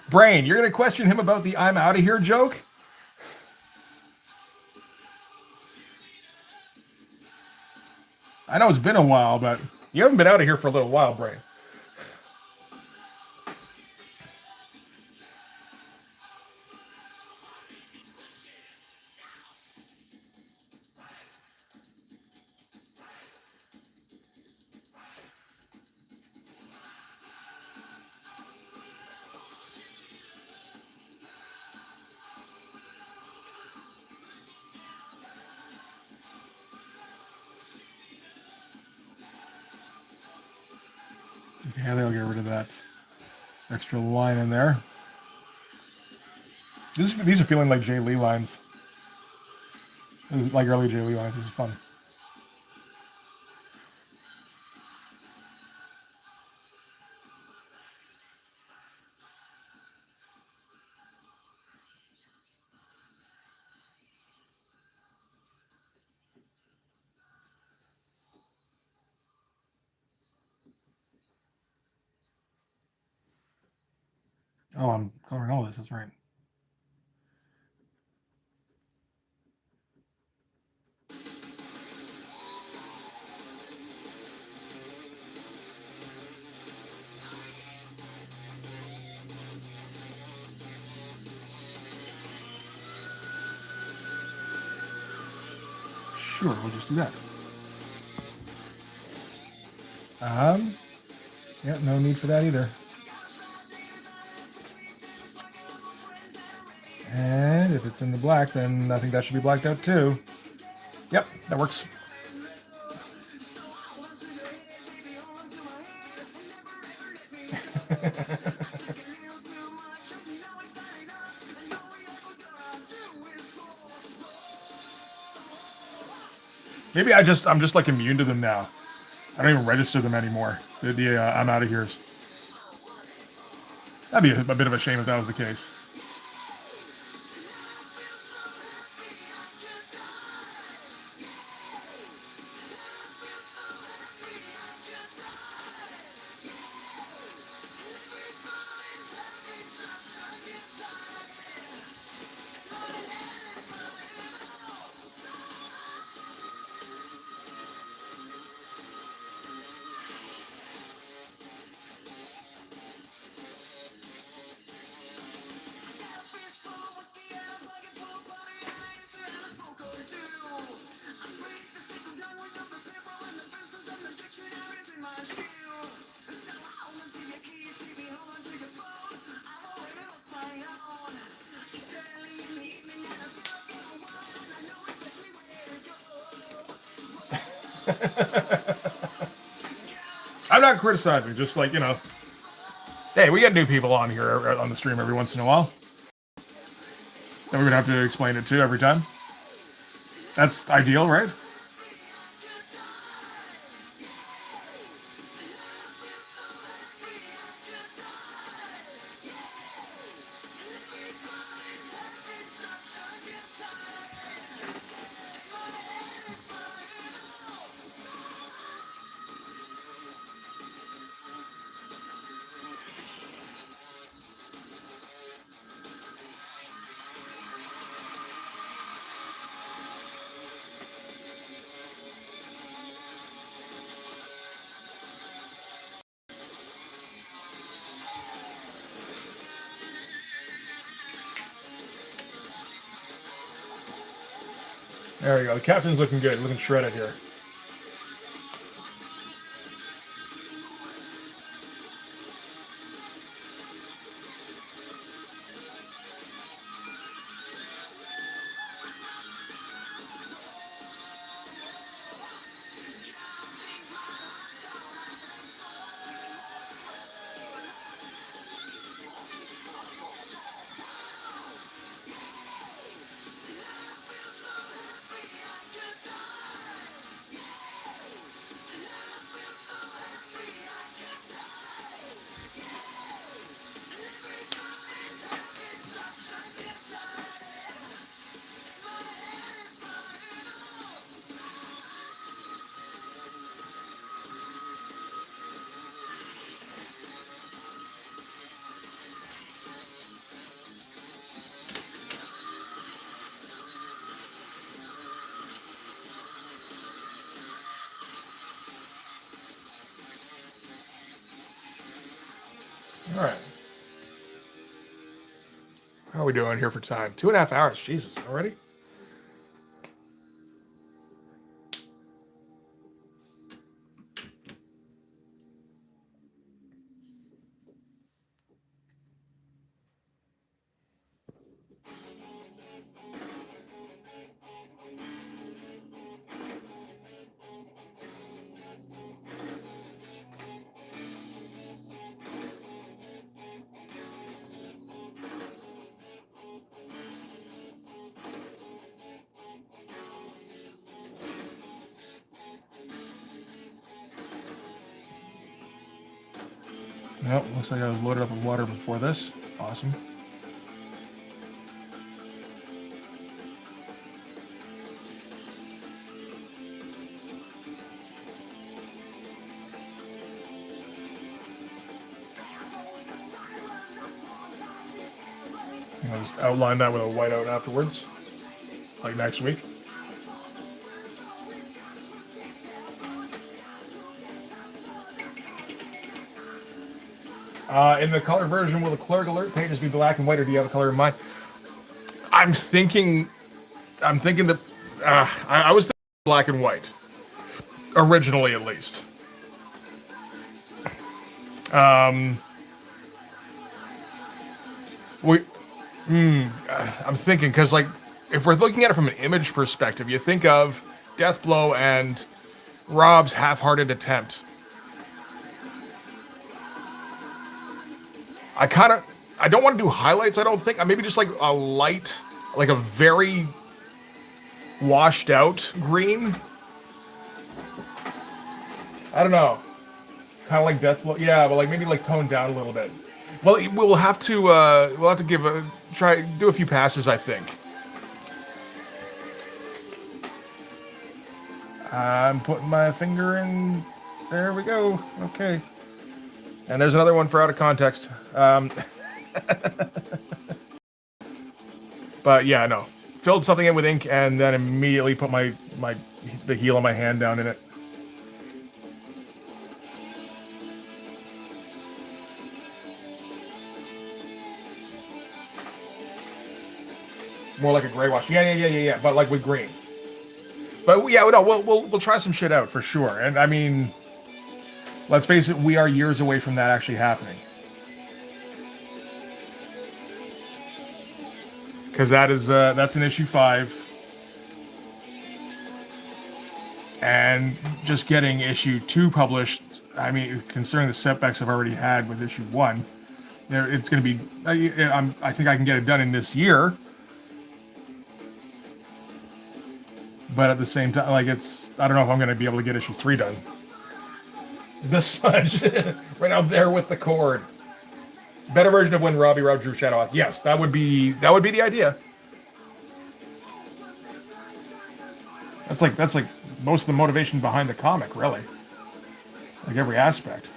Brain, you're going to question him about the I'm out of here joke? I know it's been a while, but you haven't been out of here for a little while, Brain. Yeah, they'll get rid of that extra line in there. These are feeling like Jay Lee lines. Like early Jay Lee lines. This is fun. Oh, I'm coloring all this. That's right. Sure, we'll just do that. Yeah, no need for that either. And if it's in the black, then I think that should be blacked out too. Yep, that works. Maybe I'm just like immune to them now. I don't even register them anymore. The I'm out of here's. That'd be a bit of a shame if that was the case. I'm not criticizing, just like, hey, we get new people on here on the stream every once in a while. And we're going to have to explain it to every time. That's ideal, right? There we go. The captain's looking good, looking shredded here. All right. How are we doing here for time? 2.5 hours. Jesus, already? Nope, looks like I was loaded up with water before this. Awesome. I'll just outline that with a whiteout afterwards, like next week. In the color version, will the clerk alert pages be black and white, or do you have a color in mind? I'm thinking that I was thinking black and white originally, at least. I'm thinking because, like, if we're looking at it from an image perspective, you think of Deathblow and Rob's half-hearted attempt. I don't want to do highlights. I don't think. Maybe just like a light, like a very washed out green. I don't know. Kind of like Deathblow. Yeah, but like maybe like toned down a little bit. Well, we'll have to do a few passes, I think. I'm putting my finger in. There we go. Okay. And there's another one for out of context. But yeah, no. Filled something in with ink and then immediately put the heel of my hand down in it. More like a gray wash. Yeah. But like with green. But yeah, no, we'll try some shit out for sure. And I mean, let's face it, we are years away from that actually happening. Because that's an issue 5. And just getting issue 2 published, I mean, considering the setbacks I've already had with issue 1, it's going to be, I think I can get it done in this year. But at the same time, like, I don't know if I'm going to be able to get issue 3 done. The smudge, right out there with the cord. Better version of when Rob drew Shadowhawk. Yes, that would be the idea. That's like most of the motivation behind the comic, really. Like every aspect.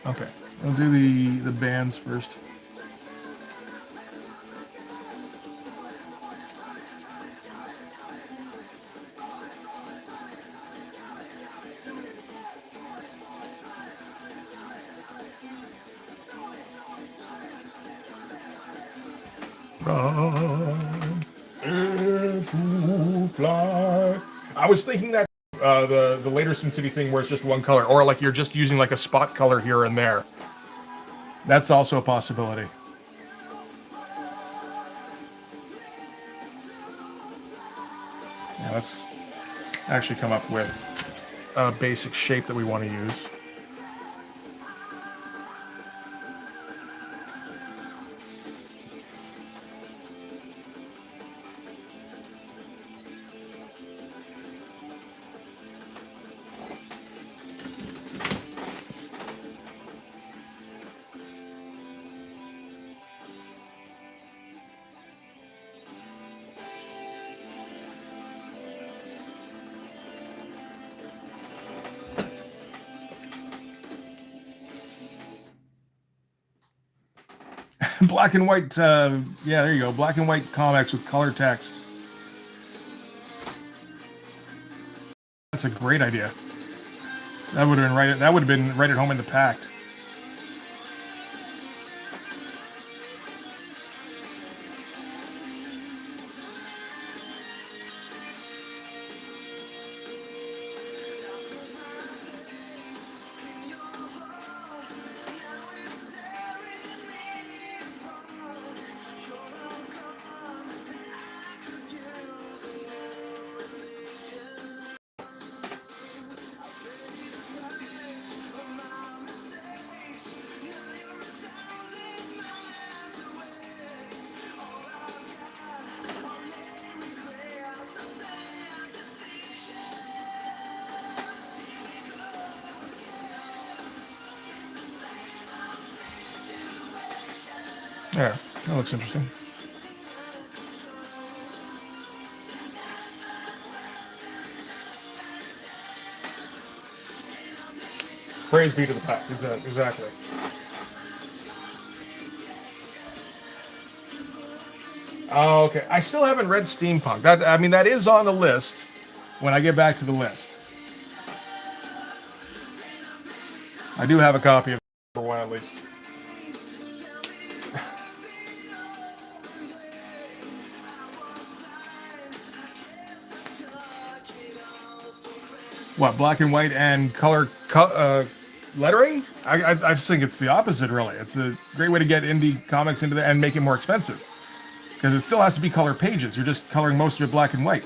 Okay, we'll do the bands first. Run, if you fly. I was thinking that the later Sin City thing where it's just one color, or like you're just using like a spot color here and there. That's also a possibility. Yeah, let's actually come up with a basic shape that we want to use. Black and white, yeah, there you go. Black and white comics with color text. That's a great idea. That would have been right. That would have been right at home in the Pact. Yeah, that looks interesting. Praise be to the Pact. Exactly. Oh, okay. I still haven't read Steampunk. That is on the list when I get back to the list. I do have a copy of number one at least. What, black and white and color lettering? I think it's the opposite, really. It's a great way to get indie comics into and make it more expensive. Because it still has to be color pages. You're just coloring most of it black and white.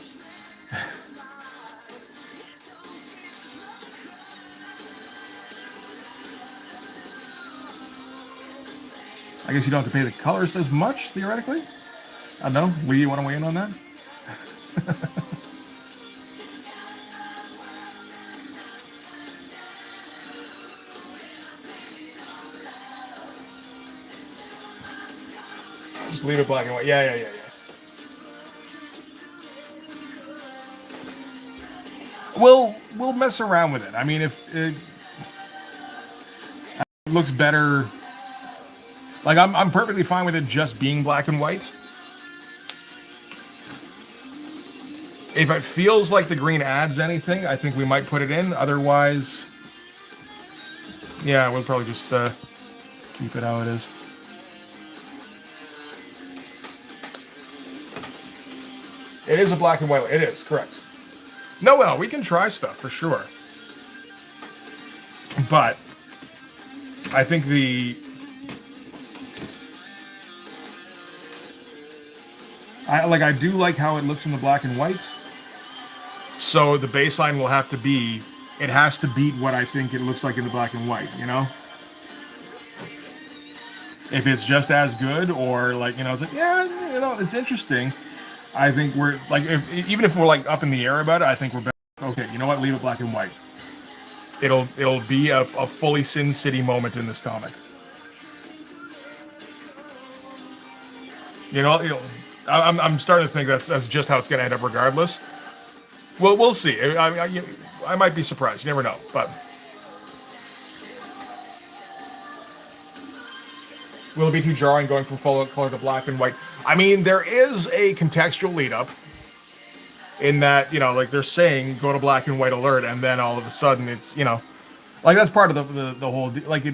I guess you don't have to pay the colorist as much, theoretically. I don't know. Lee, you want to weigh in on that? Just leave it black and white. Yeah. We'll mess around with it. I mean, if it looks better, like I'm perfectly fine with it just being black and white. If it feels like the green adds anything, I think we might put it in. Otherwise, yeah, we'll probably just keep it how it is. It is a black and white. It is, correct. No, well, we can try stuff for sure. But I think I do like how it looks in the black and white. So the baseline will have to be, it has to beat what I think it looks like in the black and white, you know? If it's just as good, or like, it's like, yeah, it's interesting. I think we're like, even if we're like up in the air about it, I think we're better. Okay, you know what? Leave it black and white. It'll be a fully Sin City moment in this comic. I'm starting to think that's just how it's going to end up, regardless. Well, we'll see. I might be surprised. You never know, but. Will it be too jarring going from full color to black and white? I mean, there is a contextual lead up in that, like they're saying, go to black and white alert, and then all of a sudden it's, like that's part of the whole, like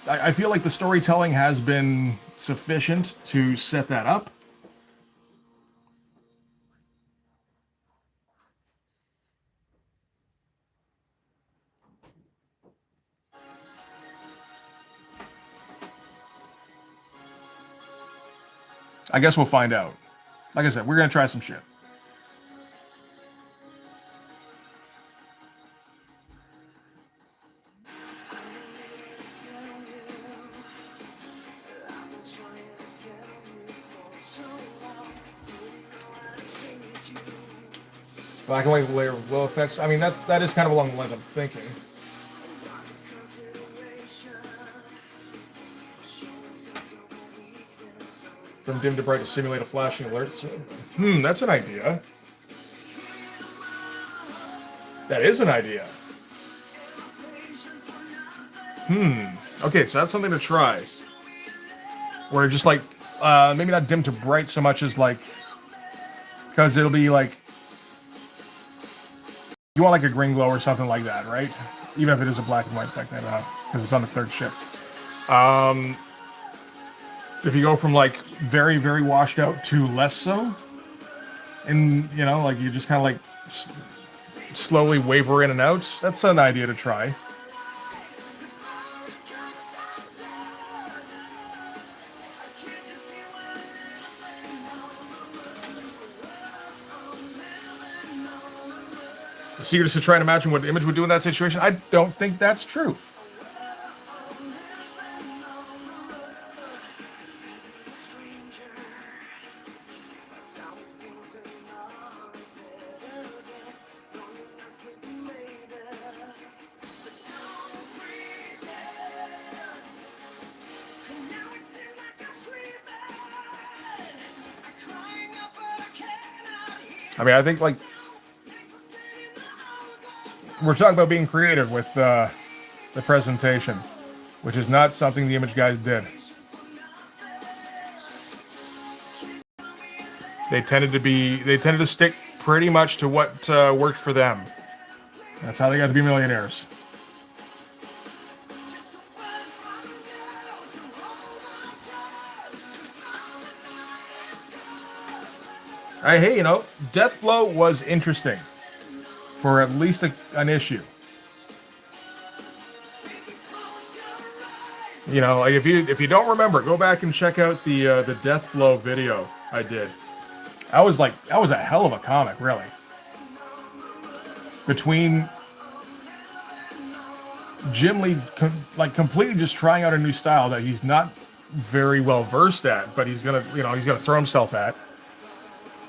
I feel like the storytelling has been sufficient to set that up. I guess we'll find out. Like I said, we're gonna try some shit. Black and white layer of glow effects. I mean, that is kind of along the lines of thinking. From dim to bright to simulate a flashing alert. That's an idea. That is an idea. Okay, so that's something to try. Where just like, maybe not dim to bright so much as like, because it'll be like, you want like a green glow or something like that, right? Even if it is a black and white effect, I don't know, because it's on the third shift. If you go from like very, very washed out to less so, and you know, like you just kind of like slowly waver in and out, that's an idea to try. The secret is to try and imagine what the image would do in that situation. I don't think that's true. I mean, I think like we're talking about being creative with the presentation, which is not something the image guys did. They tended to stick pretty much to what worked for them. That's how they got to be millionaires. Hey, you know, Deathblow was interesting for at least an issue. You know, like if you don't remember, go back and check out the Deathblow video I did. That was a hell of a comic, really. Between Jim Lee completely just trying out a new style that he's not very well versed at, but he's gonna throw himself at.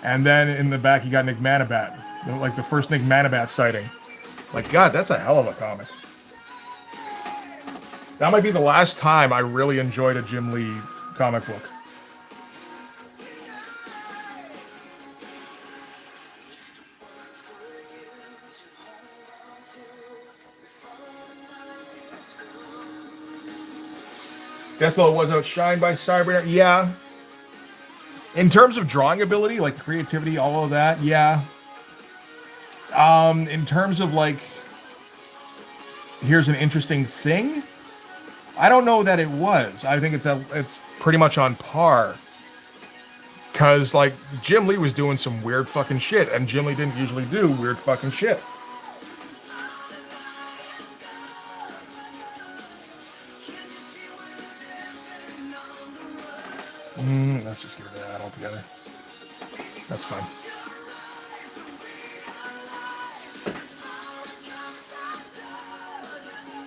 And then in the back, you got Nick Manabat, like the first Nick Manabat sighting. Like, God, that's a hell of a comic. That might be the last time I really enjoyed a Jim Lee comic book. Deathblow was outshined by Cyberdyne. Yeah. In terms of drawing ability, like creativity, all of that, yeah. In terms of like, here's an interesting thing, I don't know that it was. I think it's pretty much on par. Cause like Jim Lee was doing some weird fucking shit, and Jim Lee didn't usually do weird fucking shit. Let's just get rid of that altogether. That's fine.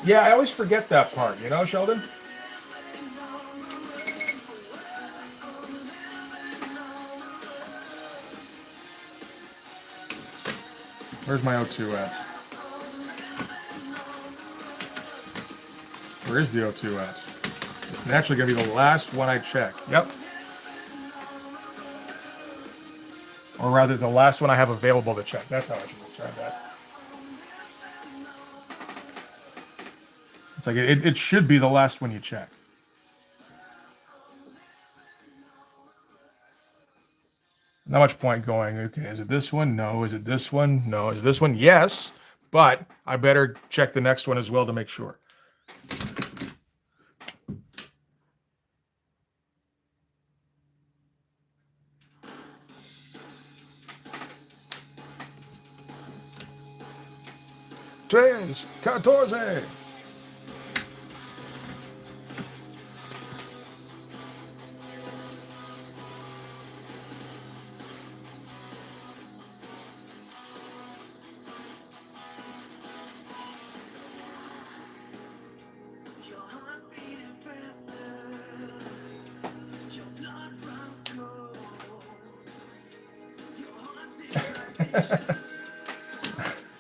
Yeah, I always forget that part, you know, Sheldon? Where's my O2 at? Where is the O2 at? It's actually going to be the last one I check. Yep. Or rather, the last one I have available to check. That's how I should describe that. It's like it should be the last one you check. Not much point going, okay, is it this one? No. Is it this one? No. Is it this one? Yes. But I better check the next one as well to make sure. Tres, 14.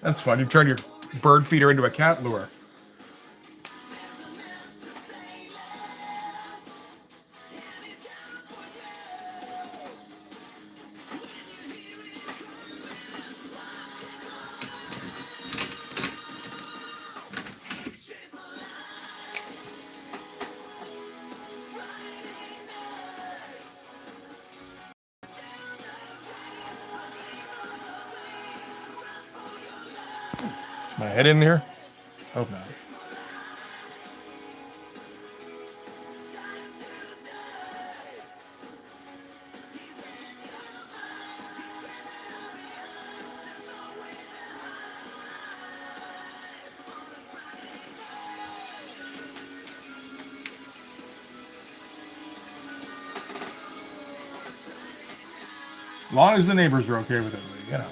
That's fun. You turn your bird feeder into a cat lure. Is my head in here? Hope not. As long as the neighbors are okay with it, you know.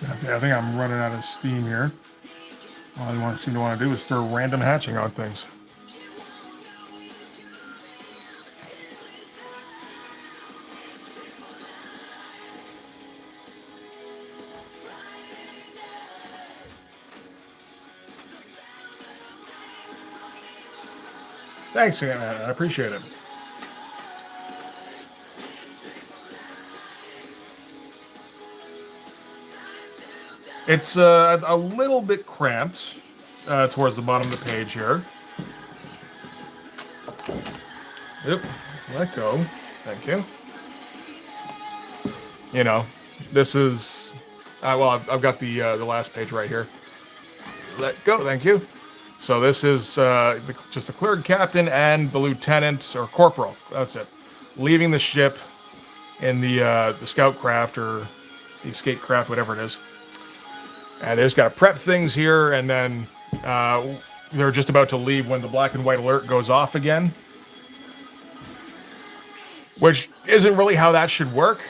Okay, I think I'm running out of steam here. All I seem to want to do is throw random hatching on things. Thanks, man. I appreciate it. It's a little bit cramped towards the bottom of the page here. Yep, let go. Thank you. You know, this is well, I've got the last page right here. Let go. Thank you. So this is just the clerk captain and the lieutenant or corporal. That's it. Leaving the ship in the scout craft or the escape craft, whatever it is. And they just got to prep things here, and then they're just about to leave when the black and white alert goes off again. Which isn't really how that should work.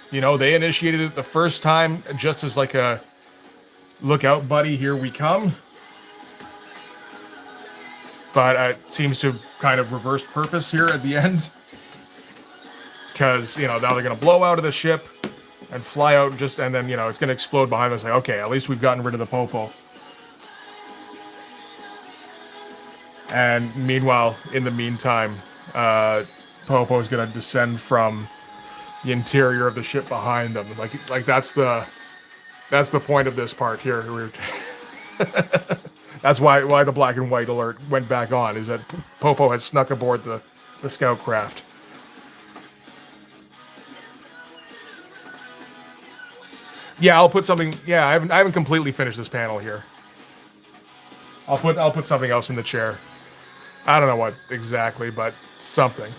You know, they initiated it the first time just as like a look out, buddy, here we come. But it seems to have kind of reversed purpose here at the end. Because, you know, now they're going to blow out of the ship and fly out and then, you know, it's going to explode behind us. Like, okay, at least we've gotten rid of the Popo. And meanwhile, in the meantime, Popo is going to descend from the interior of the ship behind them. Like that's the point of this part here. That's why the black and white alert went back on, is that Popo had snuck aboard the scout craft. Yeah, I'll put something. Yeah, I haven't completely finished this panel here. I'll put something else in the chair. I don't know what exactly, but something.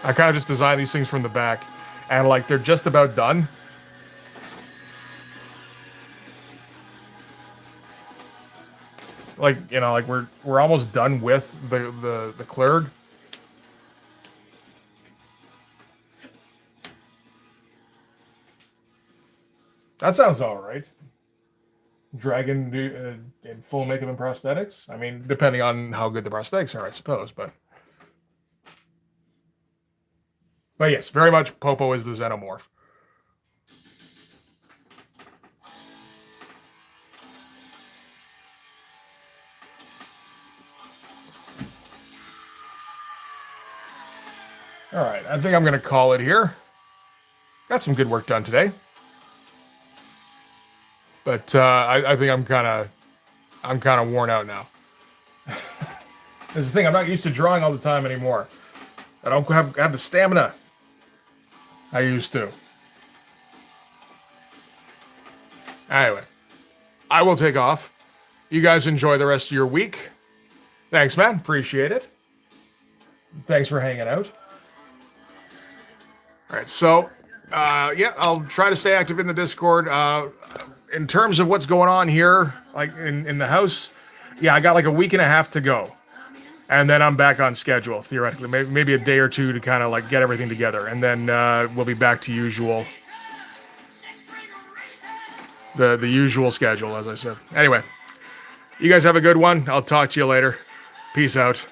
I kind of just designed these things from the back, and like they're just about done. Like, you know, like we're almost done with the clerk. That sounds all right. Dragon in full makeup and prosthetics. I mean, depending on how good the prosthetics are, I suppose. But yes, very much Popo is the xenomorph. All right, I think I'm going to call it here. Got some good work done today. But I think I'm kind of worn out now. This is the thing, I'm not used to drawing all the time anymore. I don't have the stamina I used to. Anyway, I will take off. You guys enjoy the rest of your week. Thanks, man. Appreciate it. Thanks for hanging out. All right, so yeah, I'll try to stay active in the Discord. In terms of what's going on here, like in the house, yeah, I got like a week and a half to go, and then I'm back on schedule theoretically. Maybe a day or two to kind of like get everything together, and then we'll be back to usual, the usual schedule, as I said. Anyway, you guys have a good one. I'll talk to you later. Peace out.